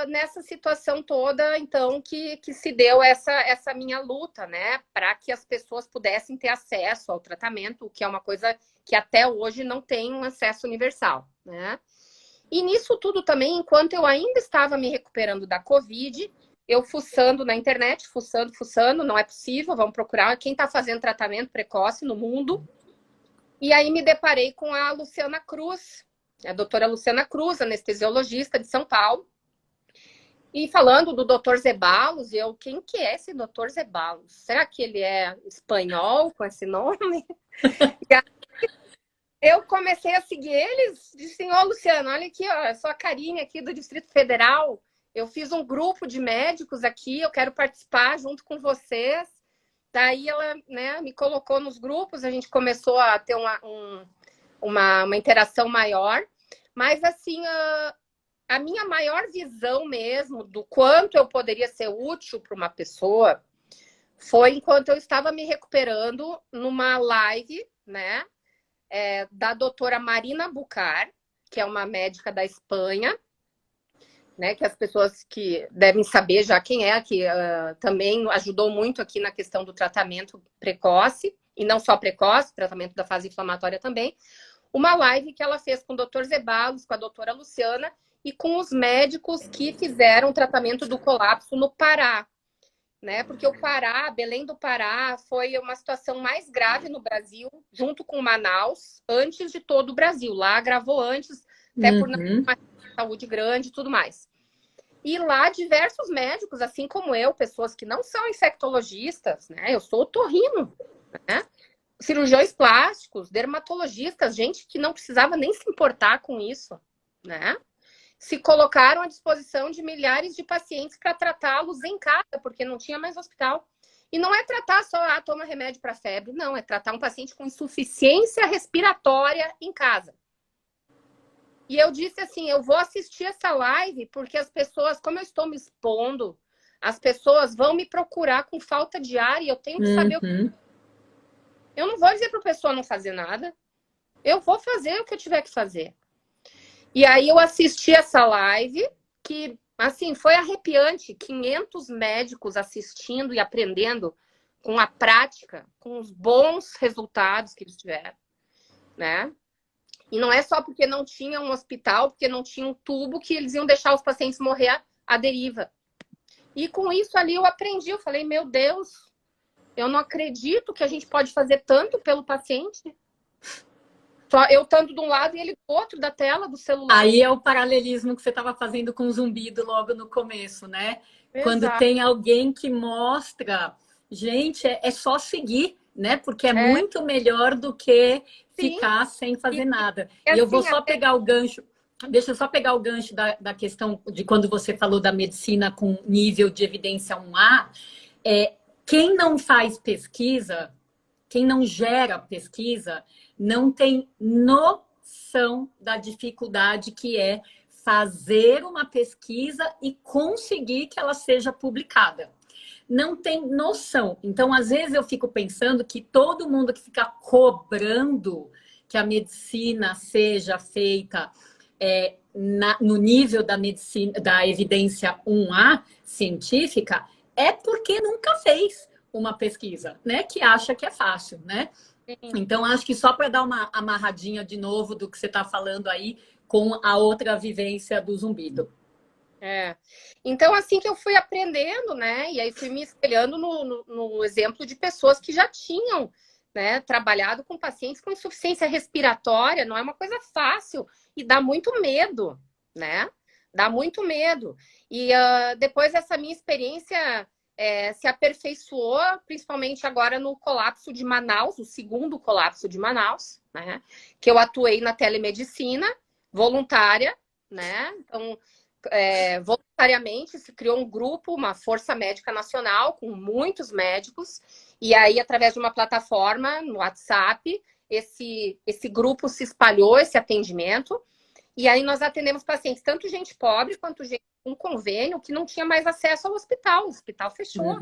nessa situação toda, então, que se deu essa minha luta, né? Para que as pessoas pudessem ter acesso ao tratamento, o que é uma coisa que até hoje não tem um acesso universal, né? E nisso tudo também, enquanto eu ainda estava me recuperando da Covid, eu fuçando na internet, fuçando, não é possível, vamos procurar quem está fazendo tratamento precoce no mundo. E aí me deparei com a Luciana Cruz, a doutora Luciana Cruz, anestesiologista de São Paulo, e falando do doutor Zeballos, quem que é esse doutor Zeballos? Será que ele é espanhol com esse nome? E aí, eu comecei a seguir eles, disse, ô Luciano, olha aqui, ó, eu sou a Karine aqui do Distrito Federal, eu fiz um grupo de médicos aqui, eu quero participar junto com vocês. Daí ela, né, me colocou nos grupos, a gente começou a ter uma interação maior, mas assim, a minha maior visão mesmo do quanto eu poderia ser útil para uma pessoa foi enquanto eu estava me recuperando numa live, né, da doutora Marina Bucar, que é uma médica da Espanha, né, que as pessoas que devem saber já quem é, que também ajudou muito aqui na questão do tratamento precoce, e não só precoce, tratamento da fase inflamatória também, uma live que ela fez com o Dr. Zeballos, com a doutora Luciana, e com os médicos que fizeram o tratamento do colapso no Pará, né? Porque o Pará, Belém do Pará, foi uma situação mais grave no Brasil, junto com Manaus, antes de todo o Brasil. Lá agravou antes, até por uma saúde grande e tudo mais. E lá diversos médicos, assim como eu, pessoas que não são infectologistas, né? Eu sou otorrino, né? Cirurgiões plásticos, dermatologistas, gente que não precisava nem se importar com isso, né? Se colocaram à disposição de milhares de pacientes para tratá-los em casa, porque não tinha mais hospital. E não é tratar só, toma remédio para febre, não, é tratar um paciente com insuficiência respiratória em casa. E eu disse assim, eu vou assistir essa live porque as pessoas, como eu estou me expondo, as pessoas vão me procurar com falta de ar e eu tenho que saber o que... Eu não vou dizer para a pessoa não fazer nada. Eu vou fazer o que eu tiver que fazer. E aí eu assisti essa live que, assim, foi arrepiante. 500 médicos assistindo e aprendendo com a prática, com os bons resultados que eles tiveram, né? E não é só porque não tinha um hospital, porque não tinha um tubo, que eles iam deixar os pacientes morrer à deriva. E com isso ali eu aprendi. Eu falei, meu Deus, eu não acredito que a gente pode fazer tanto pelo paciente. Só eu estando de um lado e ele do outro da tela do celular. Aí é o paralelismo que você estava fazendo com o zumbido logo no começo, né? Exato. Quando tem alguém que mostra, gente, é só seguir, né? Porque é muito melhor do que ficar sem fazer nada. E eu vou só pegar o gancho. Deixa eu só pegar o gancho da questão de quando você falou da medicina com nível de evidência 1A. Quem não faz pesquisa, quem não gera pesquisa, não tem noção da dificuldade que é fazer uma pesquisa e conseguir que ela seja publicada. Não tem noção. Então, às vezes eu fico pensando que todo mundo que fica cobrando que a medicina seja feita no nível da medicina, da evidência 1A científica, é porque nunca fez uma pesquisa, né? Que acha que é fácil, né? Sim. Então, acho que só para dar uma amarradinha de novo do que você está falando aí com a outra vivência do zumbido. É. Então, assim que eu fui aprendendo, né? E aí fui me espelhando no exemplo de pessoas que já tinham, né, trabalhado com pacientes com insuficiência respiratória. Não é uma coisa fácil e dá muito medo, né? Dá muito medo. E depois essa minha experiência se aperfeiçoou, principalmente agora no colapso de Manaus, o segundo colapso de Manaus, né? Que eu atuei na telemedicina voluntária, né? Então, voluntariamente se criou um grupo, uma força médica nacional com muitos médicos, e aí através de uma plataforma no WhatsApp esse grupo se espalhou, esse atendimento, e aí nós atendemos pacientes, tanto gente pobre quanto gente com convênio que não tinha mais acesso ao hospital, o hospital fechou.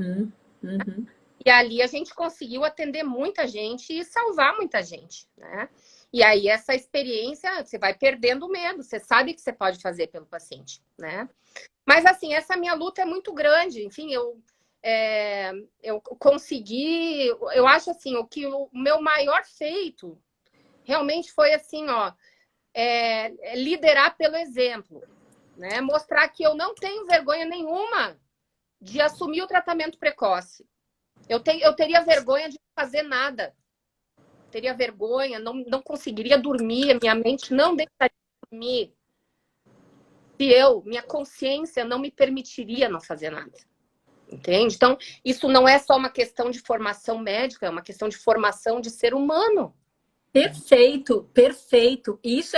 E ali a gente conseguiu atender muita gente e salvar muita gente, né? E aí essa experiência, você vai perdendo o medo, você sabe que você pode fazer pelo paciente, né? Mas assim, essa minha luta é muito grande. Enfim, eu consegui, eu acho assim, o meu maior feito realmente foi assim, ó, liderar pelo exemplo, né? Mostrar que eu não tenho vergonha nenhuma de assumir o tratamento precoce. Eu teria vergonha de não fazer nada. Teria vergonha, não conseguiria dormir, minha mente não deixaria dormir. Se minha consciência não me permitiria não fazer nada. Entende? Então, isso não é só uma questão de formação médica, é uma questão de formação de ser humano. Perfeito, perfeito. Isso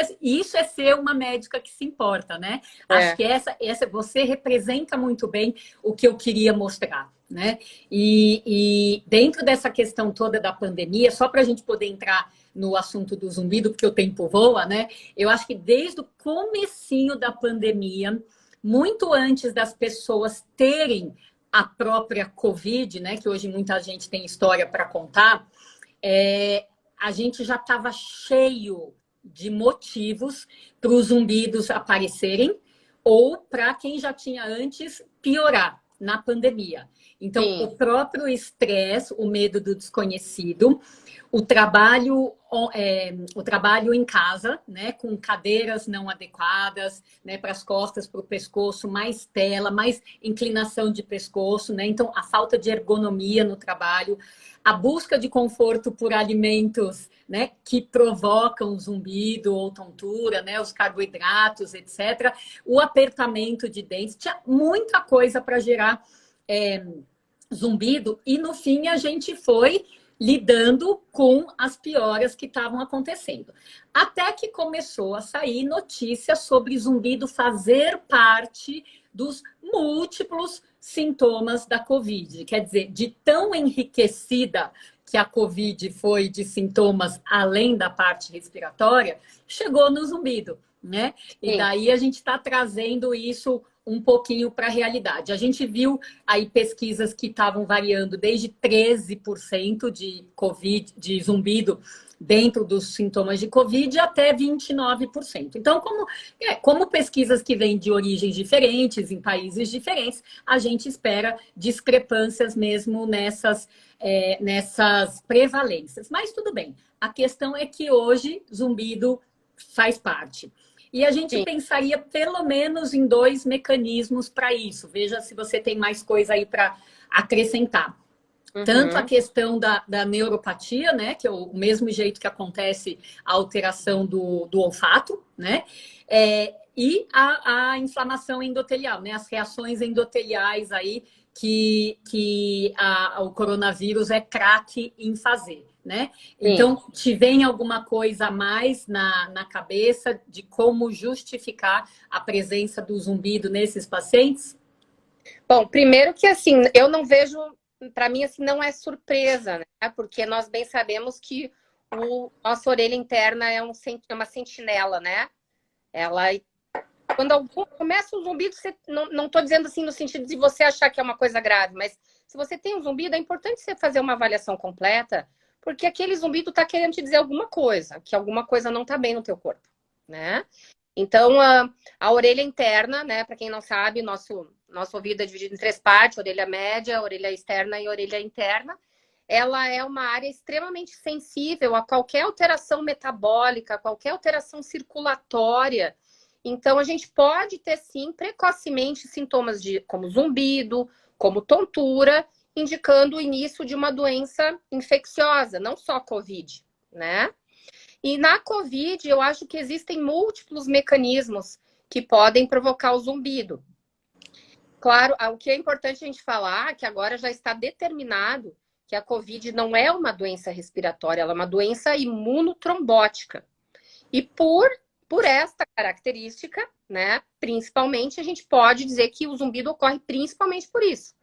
é ser uma médica que se importa, né? Acho que essa você representa muito bem o que eu queria mostrar, né? E dentro dessa questão toda da pandemia, só para a gente poder entrar no assunto do zumbido, porque o tempo voa, né? Eu acho que desde o comecinho da pandemia, muito antes das pessoas terem a própria Covid, né? Que hoje muita gente tem história para contar, a gente já estava cheio de motivos para os zumbidos aparecerem ou para quem já tinha antes piorar na pandemia. Então, sim, o próprio estresse, o medo do desconhecido, o trabalho em casa, né, com cadeiras não adequadas, né, para as costas, para o pescoço, mais tela, mais inclinação de pescoço, né? Então, a falta de ergonomia no trabalho, a busca de conforto por alimentos, né, que provocam zumbido ou tontura, né, os carboidratos, etc. O apertamento de dentes, tinha muita coisa para gerar zumbido, e no fim a gente foi lidando com as pioras que estavam acontecendo. Até que começou a sair notícias sobre zumbido fazer parte dos múltiplos sintomas da Covid. Quer dizer, de tão enriquecida que a Covid foi de sintomas além da parte respiratória, chegou no zumbido, né? E daí a gente está trazendo isso um pouquinho para a realidade. A gente viu aí pesquisas que estavam variando desde 13% de Covid, de zumbido dentro dos sintomas de Covid até 29%. Então, como pesquisas que vêm de origens diferentes, em países diferentes, a gente espera discrepâncias mesmo nessas prevalências. Mas tudo bem. A questão é que hoje zumbido faz parte. E a gente pensaria pelo menos em 2 mecanismos para isso. Veja se você tem mais coisa aí para acrescentar. Tanto a questão da neuropatia, né? Que é o mesmo jeito que acontece a alteração do olfato, né? E a inflamação endotelial, né? As reações endoteliais aí que o coronavírus é craque em fazer, né? Então, te vem alguma coisa a mais na cabeça de como justificar a presença do zumbido nesses pacientes? Bom, primeiro que assim, eu não vejo, para mim assim, não é surpresa, né? Porque nós bem sabemos que nossa orelha interna é uma sentinela, né? Quando começa o zumbido, não estou dizendo assim no sentido de você achar que é uma coisa grave, mas se você tem um zumbido, é importante você fazer uma avaliação completa, porque aquele zumbido está querendo te dizer alguma coisa, que alguma coisa não está bem no teu corpo, né? Então, a orelha interna, né, para quem não sabe, nosso ouvido é dividido em 3 partes, orelha média, orelha externa e orelha interna. Ela é uma área extremamente sensível a qualquer alteração metabólica, qualquer alteração circulatória. Então, a gente pode ter, sim, precocemente sintomas como zumbido, como tontura, indicando o início de uma doença infecciosa, não só COVID, né? E na COVID, eu acho que existem múltiplos mecanismos que podem provocar o zumbido. Claro, o que é importante a gente falar, que agora já está determinado que a COVID não é uma doença respiratória, ela é uma doença imunotrombótica. E por esta característica, né, principalmente, a gente pode dizer que o zumbido ocorre principalmente por isso.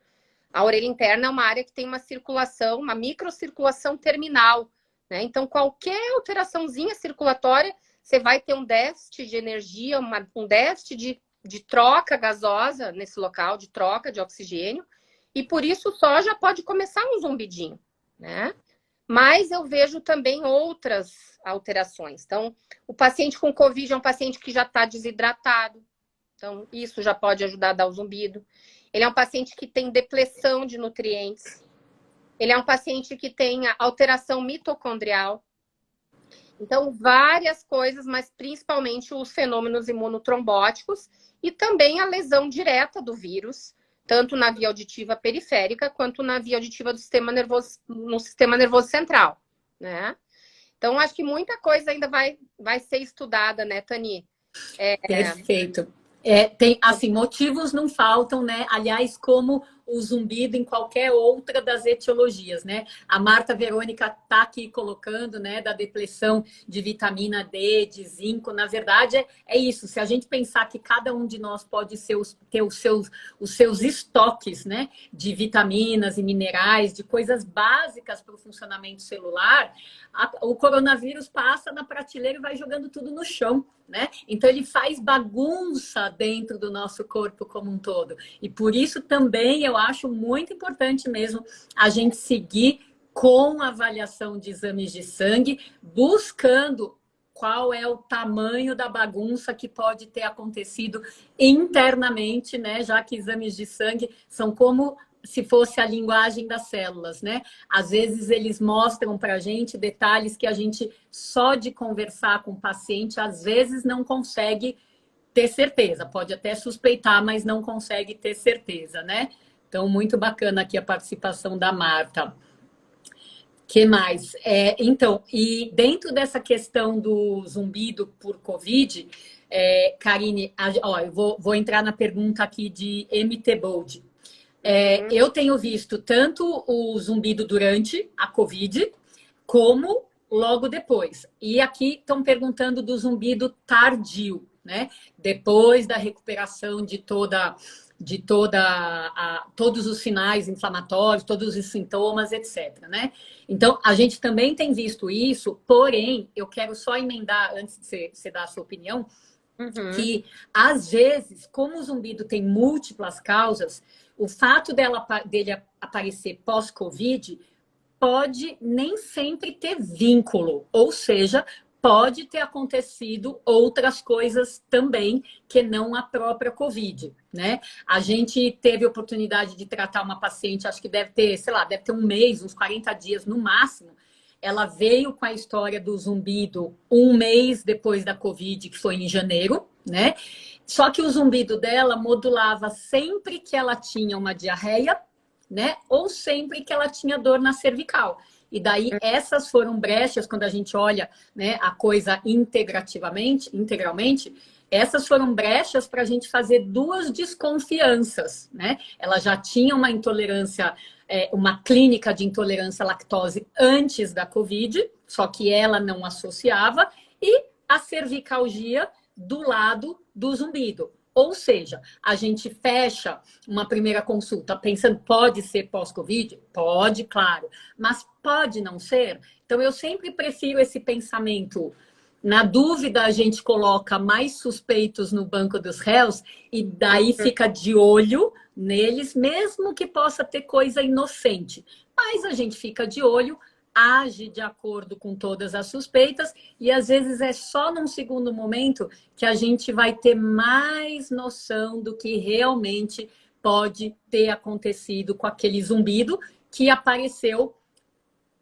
A orelha interna é uma área que tem uma circulação, uma microcirculação terminal, né? Então, qualquer alteraçãozinha circulatória, você vai ter um déficit de energia, um déficit de troca gasosa nesse local, de troca de oxigênio, e por isso só já pode começar um zumbidinho, né? Mas eu vejo também outras alterações. Então, o paciente com COVID é um paciente que já está desidratado. Então, isso já pode ajudar a dar o zumbido. Ele é um paciente que tem depleção de nutrientes. Ele é um paciente que tem alteração mitocondrial. Então, várias coisas, mas principalmente os fenômenos imunotrombóticos e também a lesão direta do vírus, tanto na via auditiva periférica quanto na via auditiva do sistema nervoso, no sistema nervoso central, né? Então, acho que muita coisa ainda vai ser estudada, né, Tani? Perfeito. Tem, assim, motivos não faltam, né? Aliás, como o zumbido em qualquer outra das etiologias, né? A Marta Verônica está aqui colocando, né, da depressão de vitamina D, de zinco. Na verdade, é isso. Se a gente pensar que cada um de nós pode ter os seus estoques, né, de vitaminas e minerais, de coisas básicas para o funcionamento celular, o coronavírus passa na prateleira e vai jogando tudo no chão, né? Então, ele faz bagunça dentro do nosso corpo como um todo. E por isso também eu acho muito importante mesmo a gente seguir com a avaliação de exames de sangue, buscando qual é o tamanho da bagunça que pode ter acontecido internamente, né? Já que exames de sangue são como se fosse a linguagem das células, né? Às vezes eles mostram para a gente detalhes que a gente, só de conversar com o paciente, às vezes não consegue ter certeza. Pode até suspeitar, mas não consegue ter certeza, né? Então, muito bacana aqui a participação da Marta. Que mais? Então, e dentro dessa questão do zumbido por Covid, Karine, eu vou entrar na pergunta aqui de MT Bold. Eu tenho visto tanto o zumbido durante a Covid, como logo depois. E aqui estão perguntando do zumbido tardio, né? Depois da recuperação de todos os sinais inflamatórios, todos os sintomas, etc, né? Então, a gente também tem visto isso, porém, eu quero só emendar, antes de você dar a sua opinião, que, às vezes, como o zumbido tem múltiplas causas, o fato dele aparecer pós-Covid pode nem sempre ter vínculo, ou seja, pode ter acontecido outras coisas também que não a própria Covid, né? A gente teve a oportunidade de tratar uma paciente, acho que deve ter, sei lá, deve ter um mês, uns 40 dias no máximo. Ela veio com a história do zumbido um mês depois da Covid, que foi em janeiro, né? Só que o zumbido dela modulava sempre que ela tinha uma diarreia, né? Ou sempre que ela tinha dor na cervical. E daí essas foram brechas, quando a gente olha, né, a coisa integralmente, essas foram brechas para a gente fazer duas desconfianças, né? Ela já tinha uma intolerância, uma clínica de intolerância à lactose antes da Covid, só que ela não associava, e a cervicalgia do lado do zumbido. Ou seja, a gente fecha uma primeira consulta pensando, pode ser pós-Covid? Pode, claro. Mas pode não ser? Então, eu sempre prefiro esse pensamento. Na dúvida, a gente coloca mais suspeitos no banco dos réus e daí fica de olho neles, mesmo que possa ter coisa inocente. Mas a gente fica de olho age de acordo com todas as suspeitas e às vezes é só num segundo momento que a gente vai ter mais noção do que realmente pode ter acontecido com aquele zumbido que apareceu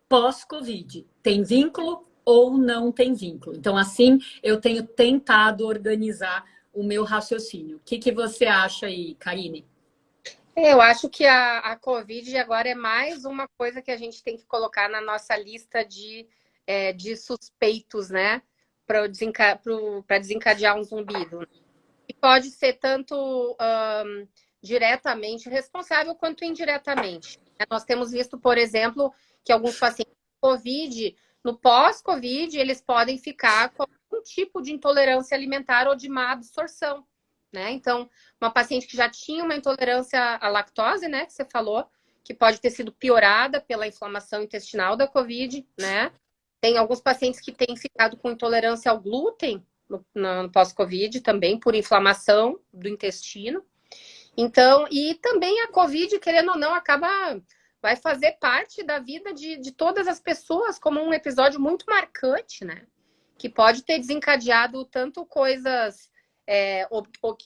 pós-Covid. Tem vínculo ou não tem vínculo? Então, assim, eu tenho tentado organizar o meu raciocínio. O que você acha aí, Karine? Eu acho que a Covid agora é mais uma coisa que a gente tem que colocar na nossa lista de suspeitos, né? Para desencadear um zumbido. E pode ser tanto diretamente responsável quanto indiretamente. Nós temos visto, por exemplo, que alguns pacientes com Covid, no pós-Covid, eles podem ficar com algum tipo de intolerância alimentar ou de má absorção, né? Então, uma paciente que já tinha uma intolerância à lactose, né, que você falou, que pode ter sido piorada pela inflamação intestinal da Covid, né? Tem alguns pacientes que têm ficado com intolerância ao glúten no pós-Covid também, por inflamação do intestino. Então, e também a Covid, querendo ou não, vai fazer parte da vida de todas as pessoas como um episódio muito marcante, né? Que pode ter desencadeado tanto coisas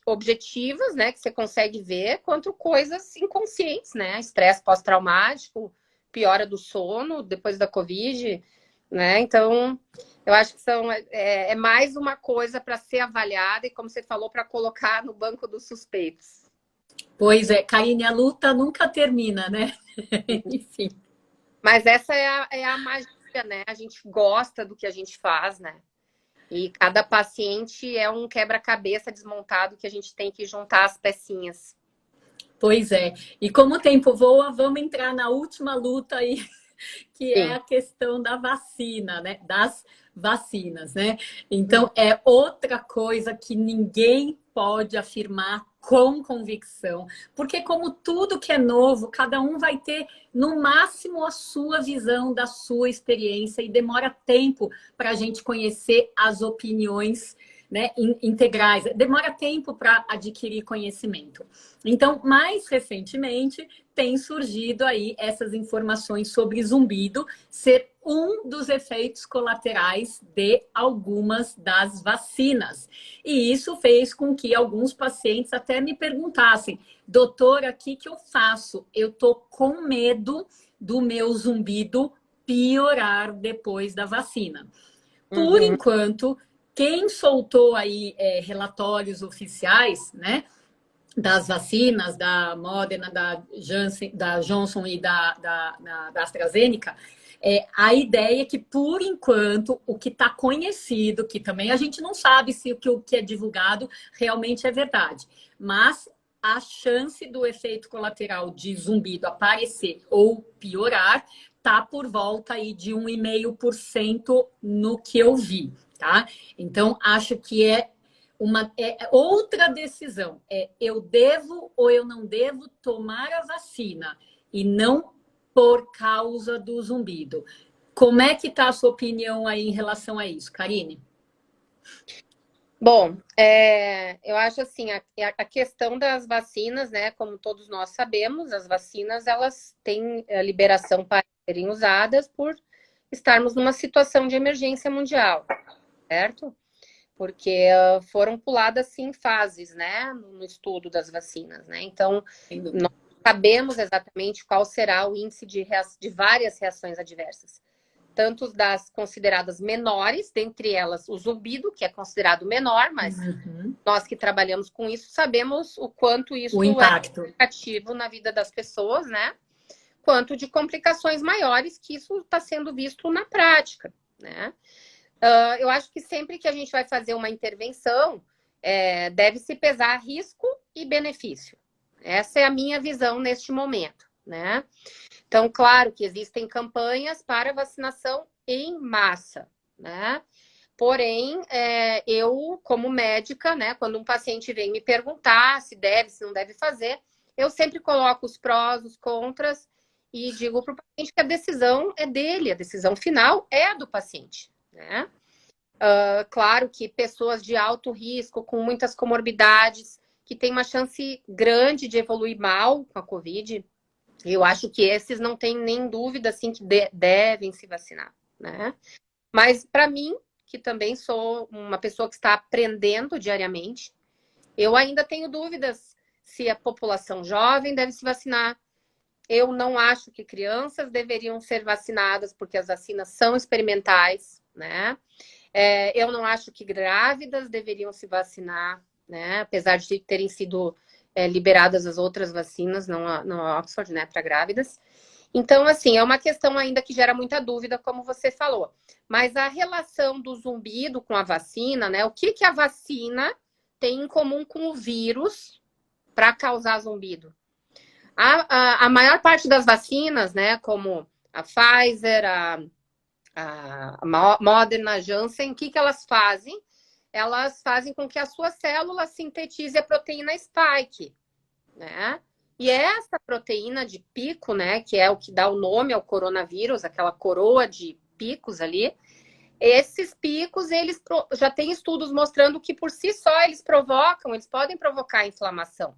objetivas, né? Que você consegue ver, quanto coisas inconscientes, né? Estresse pós-traumático, piora do sono depois da Covid, né? Então, eu acho que é mais uma coisa para ser avaliada e, como você falou, para colocar no banco dos suspeitos. Pois é, Karine, a luta nunca termina, né? Enfim. Mas essa é a magia, né? A gente gosta do que a gente faz, né? E cada paciente é um quebra-cabeça desmontado que a gente tem que juntar as pecinhas. Pois é. E como o tempo voa, vamos entrar na última luta aí, que é a questão da vacina, né? Das vacinas, né? Então, é outra coisa que ninguém pode afirmar com convicção, porque como tudo que é novo, cada um vai ter no máximo a sua visão da sua experiência e demora tempo para a gente conhecer as opiniões, né, integrais, demora tempo para adquirir conhecimento. Então, mais recentemente, tem surgido aí essas informações sobre zumbido ser um dos efeitos colaterais de algumas das vacinas. E isso fez com que alguns pacientes até me perguntassem, doutora, o que eu faço? Eu tô com medo do meu zumbido piorar depois da vacina. Por enquanto, quem soltou aí relatórios oficiais, né, das vacinas, da Moderna, da Johnson e da AstraZeneca, a ideia é que, por enquanto, o que está conhecido, que também a gente não sabe se o que é divulgado realmente é verdade, mas a chance do efeito colateral de zumbido aparecer ou piorar está por volta aí de 1,5% no que eu vi, tá? Então, acho que é outra decisão. Eu devo ou eu não devo tomar a vacina e não por causa do zumbido. Como é que está a sua opinião aí em relação a isso, Karine? Bom, eu acho assim, a questão das vacinas, né, como todos nós sabemos, as vacinas, elas têm a liberação para serem usadas por estarmos numa situação de emergência mundial, certo? Porque foram puladas, sim, fases, né, no estudo das vacinas, né? Então, nós sabemos exatamente qual será o índice de várias reações adversas. Tanto das consideradas menores, dentre elas o zumbido, que é considerado menor, mas nós que trabalhamos com isso sabemos o quanto isso é significativo na vida das pessoas, né? Quanto de complicações maiores, que isso está sendo visto na prática, né? Eu acho que sempre que a gente vai fazer uma intervenção, deve-se pesar risco e benefício. Essa é a minha visão neste momento, né? Então, claro que existem campanhas para vacinação em massa, né? Porém, eu, como médica, né, quando um paciente vem me perguntar se deve, se não deve fazer, eu sempre coloco os prós, os contras e digo para o paciente que a decisão é dele, a decisão final é a do paciente, né? Claro que pessoas de alto risco, com muitas comorbidades, que têm uma chance grande de evoluir mal com a Covid, Eu acho que esses não tem nem dúvida assim que devem se vacinar, né? Mas para mim, que também sou uma pessoa que está aprendendo diariamente, eu ainda tenho dúvidas se a população jovem deve se vacinar. Eu não acho que crianças deveriam ser vacinadas, porque as vacinas são experimentais, né? Eu não acho que grávidas deveriam se vacinar, né? Apesar de terem sido liberadas as outras vacinas, não a Oxford, né, para grávidas. Então, assim, é uma questão ainda que gera muita dúvida, como você falou. Mas a relação do zumbido com a vacina, né? O que a vacina tem em comum com o vírus para causar zumbido? A maior parte das vacinas, né, como a Pfizer, a Moderna, a Janssen, o que elas fazem? Elas fazem com que a sua célula sintetize a proteína spike, né? E essa proteína de pico, né, que é o que dá o nome ao coronavírus, aquela coroa de picos ali, esses picos, eles já tem estudos mostrando que por si só eles podem provocar inflamação.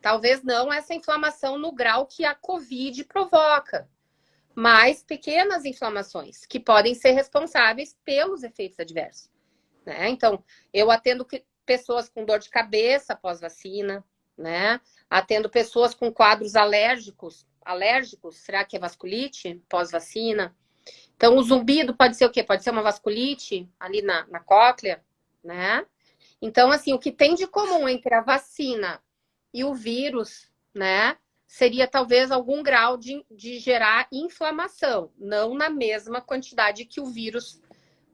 Talvez não essa inflamação no grau que a COVID provoca, mas pequenas inflamações que podem ser responsáveis pelos efeitos adversos, né? Então, eu atendo pessoas com dor de cabeça após vacina, né? Atendo pessoas com quadros alérgicos. Alérgicos, será que é vasculite pós-vacina? Então, o zumbido pode ser o quê? Pode ser uma vasculite ali na cóclea, né? Então, assim, o que tem de comum entre a vacina e o vírus, né? Seria talvez algum grau de gerar inflamação, não na mesma quantidade que o vírus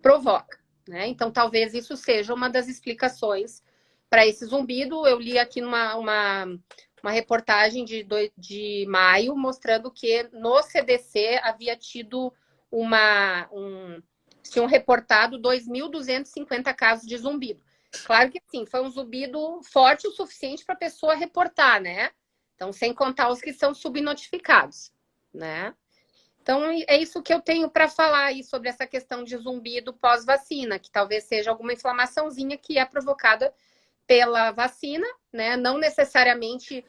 provoca, né? Então, talvez isso seja uma das explicações para esse zumbido. Eu li aqui uma reportagem de maio mostrando que no CDC havia tido tinham reportado 2.250 casos de zumbido. Claro que sim, foi um zumbido forte o suficiente para a pessoa reportar, né? Então, sem contar os que são subnotificados, né? Então, é isso que eu tenho para falar aí sobre essa questão de zumbido pós-vacina, que talvez seja alguma inflamaçãozinha que é provocada pela vacina, né? Não necessariamente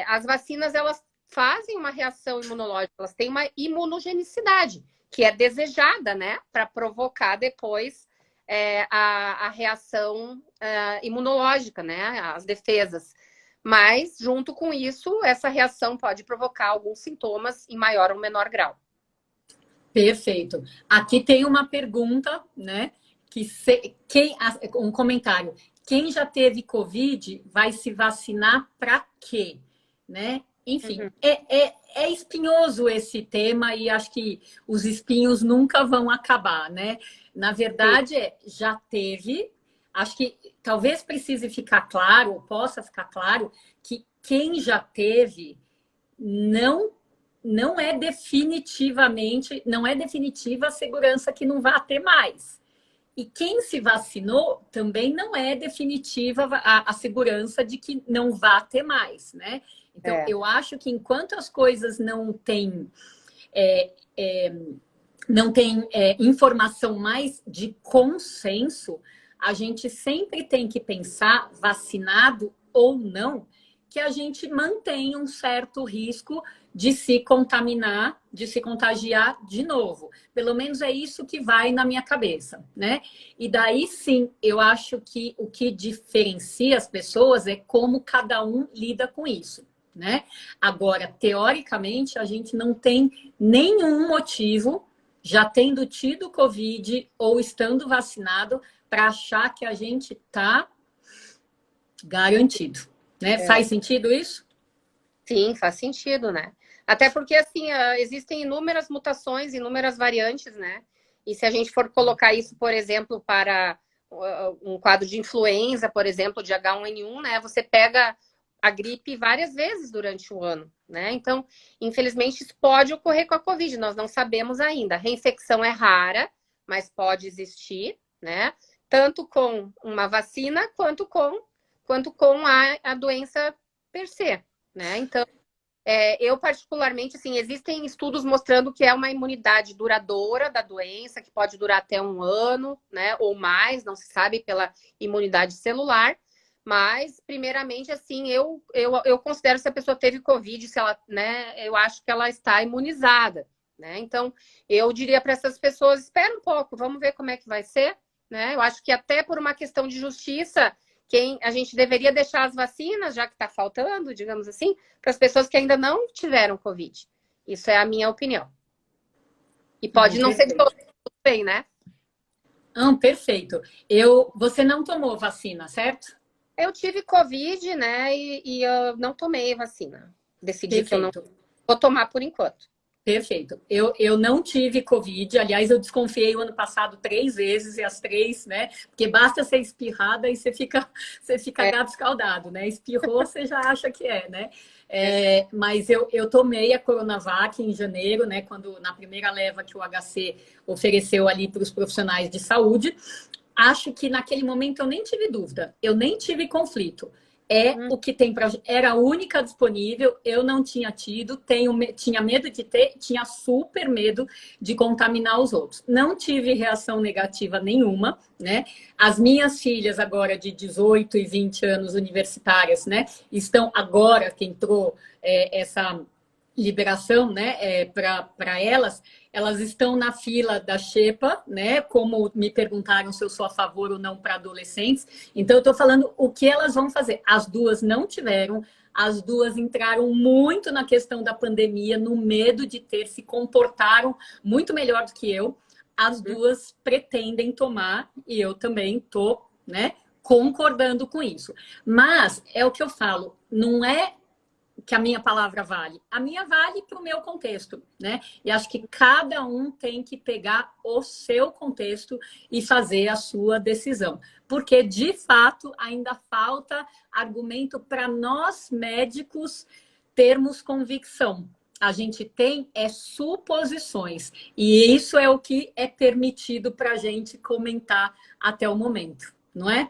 as vacinas, elas fazem uma reação imunológica, elas têm uma imunogenicidade, que é desejada, né? Para provocar depois a reação imunológica, né? As defesas. Mas, junto com isso, essa reação pode provocar alguns sintomas em maior ou menor grau. Perfeito. Aqui tem uma pergunta, né? Um comentário. Quem já teve Covid vai se vacinar para quê? Né? Enfim, é espinhoso esse tema e acho que os espinhos nunca vão acabar, né? Na verdade, já teve. Acho que talvez precise ficar claro, possa ficar claro, que quem já teve não é definitiva a segurança que não vai ter mais. E quem se vacinou também não é definitiva a segurança de que não vá ter mais, né? Então, eu acho que enquanto as coisas não têm informação mais de consenso, a gente sempre tem que pensar, vacinado ou não, que a gente mantém um certo risco de se contaminar, de se contagiar de novo. Pelo menos é isso que vai na minha cabeça, né? E daí sim, eu acho que o que diferencia as pessoas é como cada um lida com isso, né? Agora, teoricamente, a gente não tem nenhum motivo, já tendo tido Covid ou estando vacinado, para achar que a gente está garantido, né? Faz sentido isso? Sim, faz sentido, né? Até porque, assim, existem inúmeras mutações, inúmeras variantes, né? E se a gente for colocar isso, por exemplo, para um quadro de influenza, por exemplo, de H1N1, né? Você pega a gripe várias vezes durante o ano, né? Então, infelizmente, isso pode ocorrer com a Covid, nós não sabemos ainda. A reinfecção é rara, mas pode existir, né? Tanto com uma vacina, quanto com a doença per se, né? Então, eu particularmente, assim, existem estudos mostrando que é uma imunidade duradoura da doença, que pode durar até 1 ano, né? Ou mais, não se sabe, pela imunidade celular. Mas, primeiramente, assim, eu considero se a pessoa teve Covid, se ela, né, eu acho que ela está imunizada, né? Então, eu diria para essas pessoas, espera um pouco, vamos ver como é que vai ser, né? Eu acho que até por uma questão de justiça, a gente deveria deixar as vacinas, já que está faltando, digamos assim, para as pessoas que ainda não tiveram Covid. Isso é a minha opinião. E pode não ser de todo mundo bem, né? Não, perfeito. Você não tomou vacina, certo? Eu tive Covid, né? E eu não tomei vacina. Decidi que eu não Perfeito. vou tomar por enquanto. Perfeito. Eu não tive Covid. Aliás, eu desconfiei o ano passado 3 vezes, e as três, né? Porque basta ser espirrada e você fica gato escaldado, né? Espirrou, você já acha que é, né? Mas eu tomei a Coronavac em janeiro, né? Quando, na primeira leva que o HC ofereceu ali para os profissionais de saúde. Acho que naquele momento eu nem tive dúvida, eu nem tive conflito. O que tem para. Era a única disponível, eu não tinha tido, tinha medo de ter, tinha super medo de contaminar os outros. Não tive reação negativa nenhuma, né? As minhas filhas, agora de 18 e 20 anos universitárias, né? Estão agora que entrou essa liberação, né, para elas estão na fila da Xepa, né, como me perguntaram se eu sou a favor ou não para adolescentes. Então, eu estou falando o que elas vão fazer. As duas não tiveram, as duas entraram muito na questão da pandemia, no medo de ter, se comportaram muito melhor do que eu. As duas pretendem tomar, e eu também estou, né, concordando com isso. Mas, é o que eu falo, não é que a minha palavra vale. A minha vale para o meu contexto, né? E acho que cada um tem que pegar o seu contexto e fazer a sua decisão. Porque, de fato, ainda falta argumento para nós médicos termos convicção. A gente tem suposições. E isso é o que é permitido para a gente comentar até o momento, não é?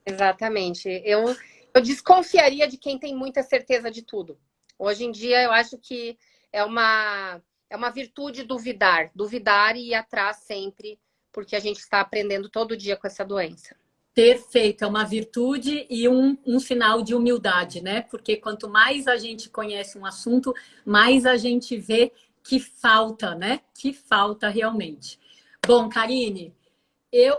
Exatamente. Eu desconfiaria de quem tem muita certeza de tudo. Hoje em dia, eu acho que é uma virtude duvidar e ir atrás sempre, porque a gente está aprendendo todo dia com essa doença. Perfeito, é uma virtude e um sinal de humildade, né? Porque quanto mais a gente conhece um assunto, mais a gente vê que falta, né? Que falta realmente. Bom, Karine,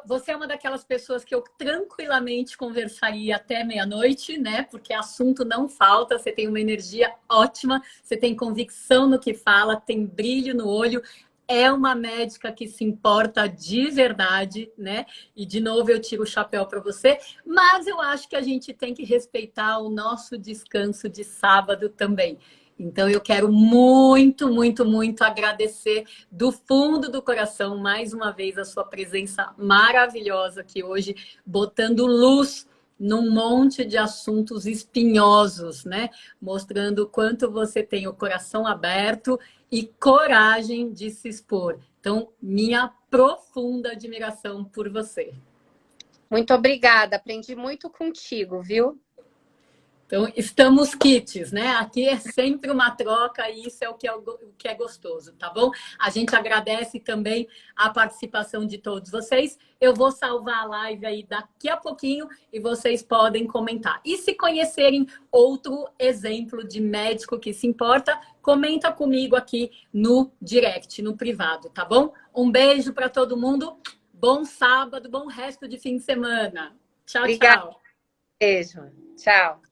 você é uma daquelas pessoas que eu tranquilamente conversaria até meia-noite, né? Porque assunto não falta, você tem uma energia ótima, você tem convicção no que fala, tem brilho no olho. É uma médica que se importa de verdade, né? E de novo eu tiro o chapéu para você, mas eu acho que a gente tem que respeitar o nosso descanso de sábado também. Então eu quero muito, muito, muito agradecer do fundo do coração mais uma vez a sua presença maravilhosa aqui hoje, botando luz num monte de assuntos espinhosos, né? Mostrando o quanto você tem o coração aberto e coragem de se expor. Então, minha profunda admiração por você. Muito obrigada, aprendi muito contigo, viu? Então, estamos kits, né? Aqui é sempre uma troca e isso é o que é gostoso, tá bom? A gente agradece também a participação de todos vocês. Eu vou salvar a live aí daqui a pouquinho e vocês podem comentar. E se conhecerem outro exemplo de médico que se importa, comenta comigo aqui no direct, no privado, tá bom? Um beijo para todo mundo. Bom sábado, bom resto de fim de semana. Tchau, Obrigada. tchau. Beijo. Tchau.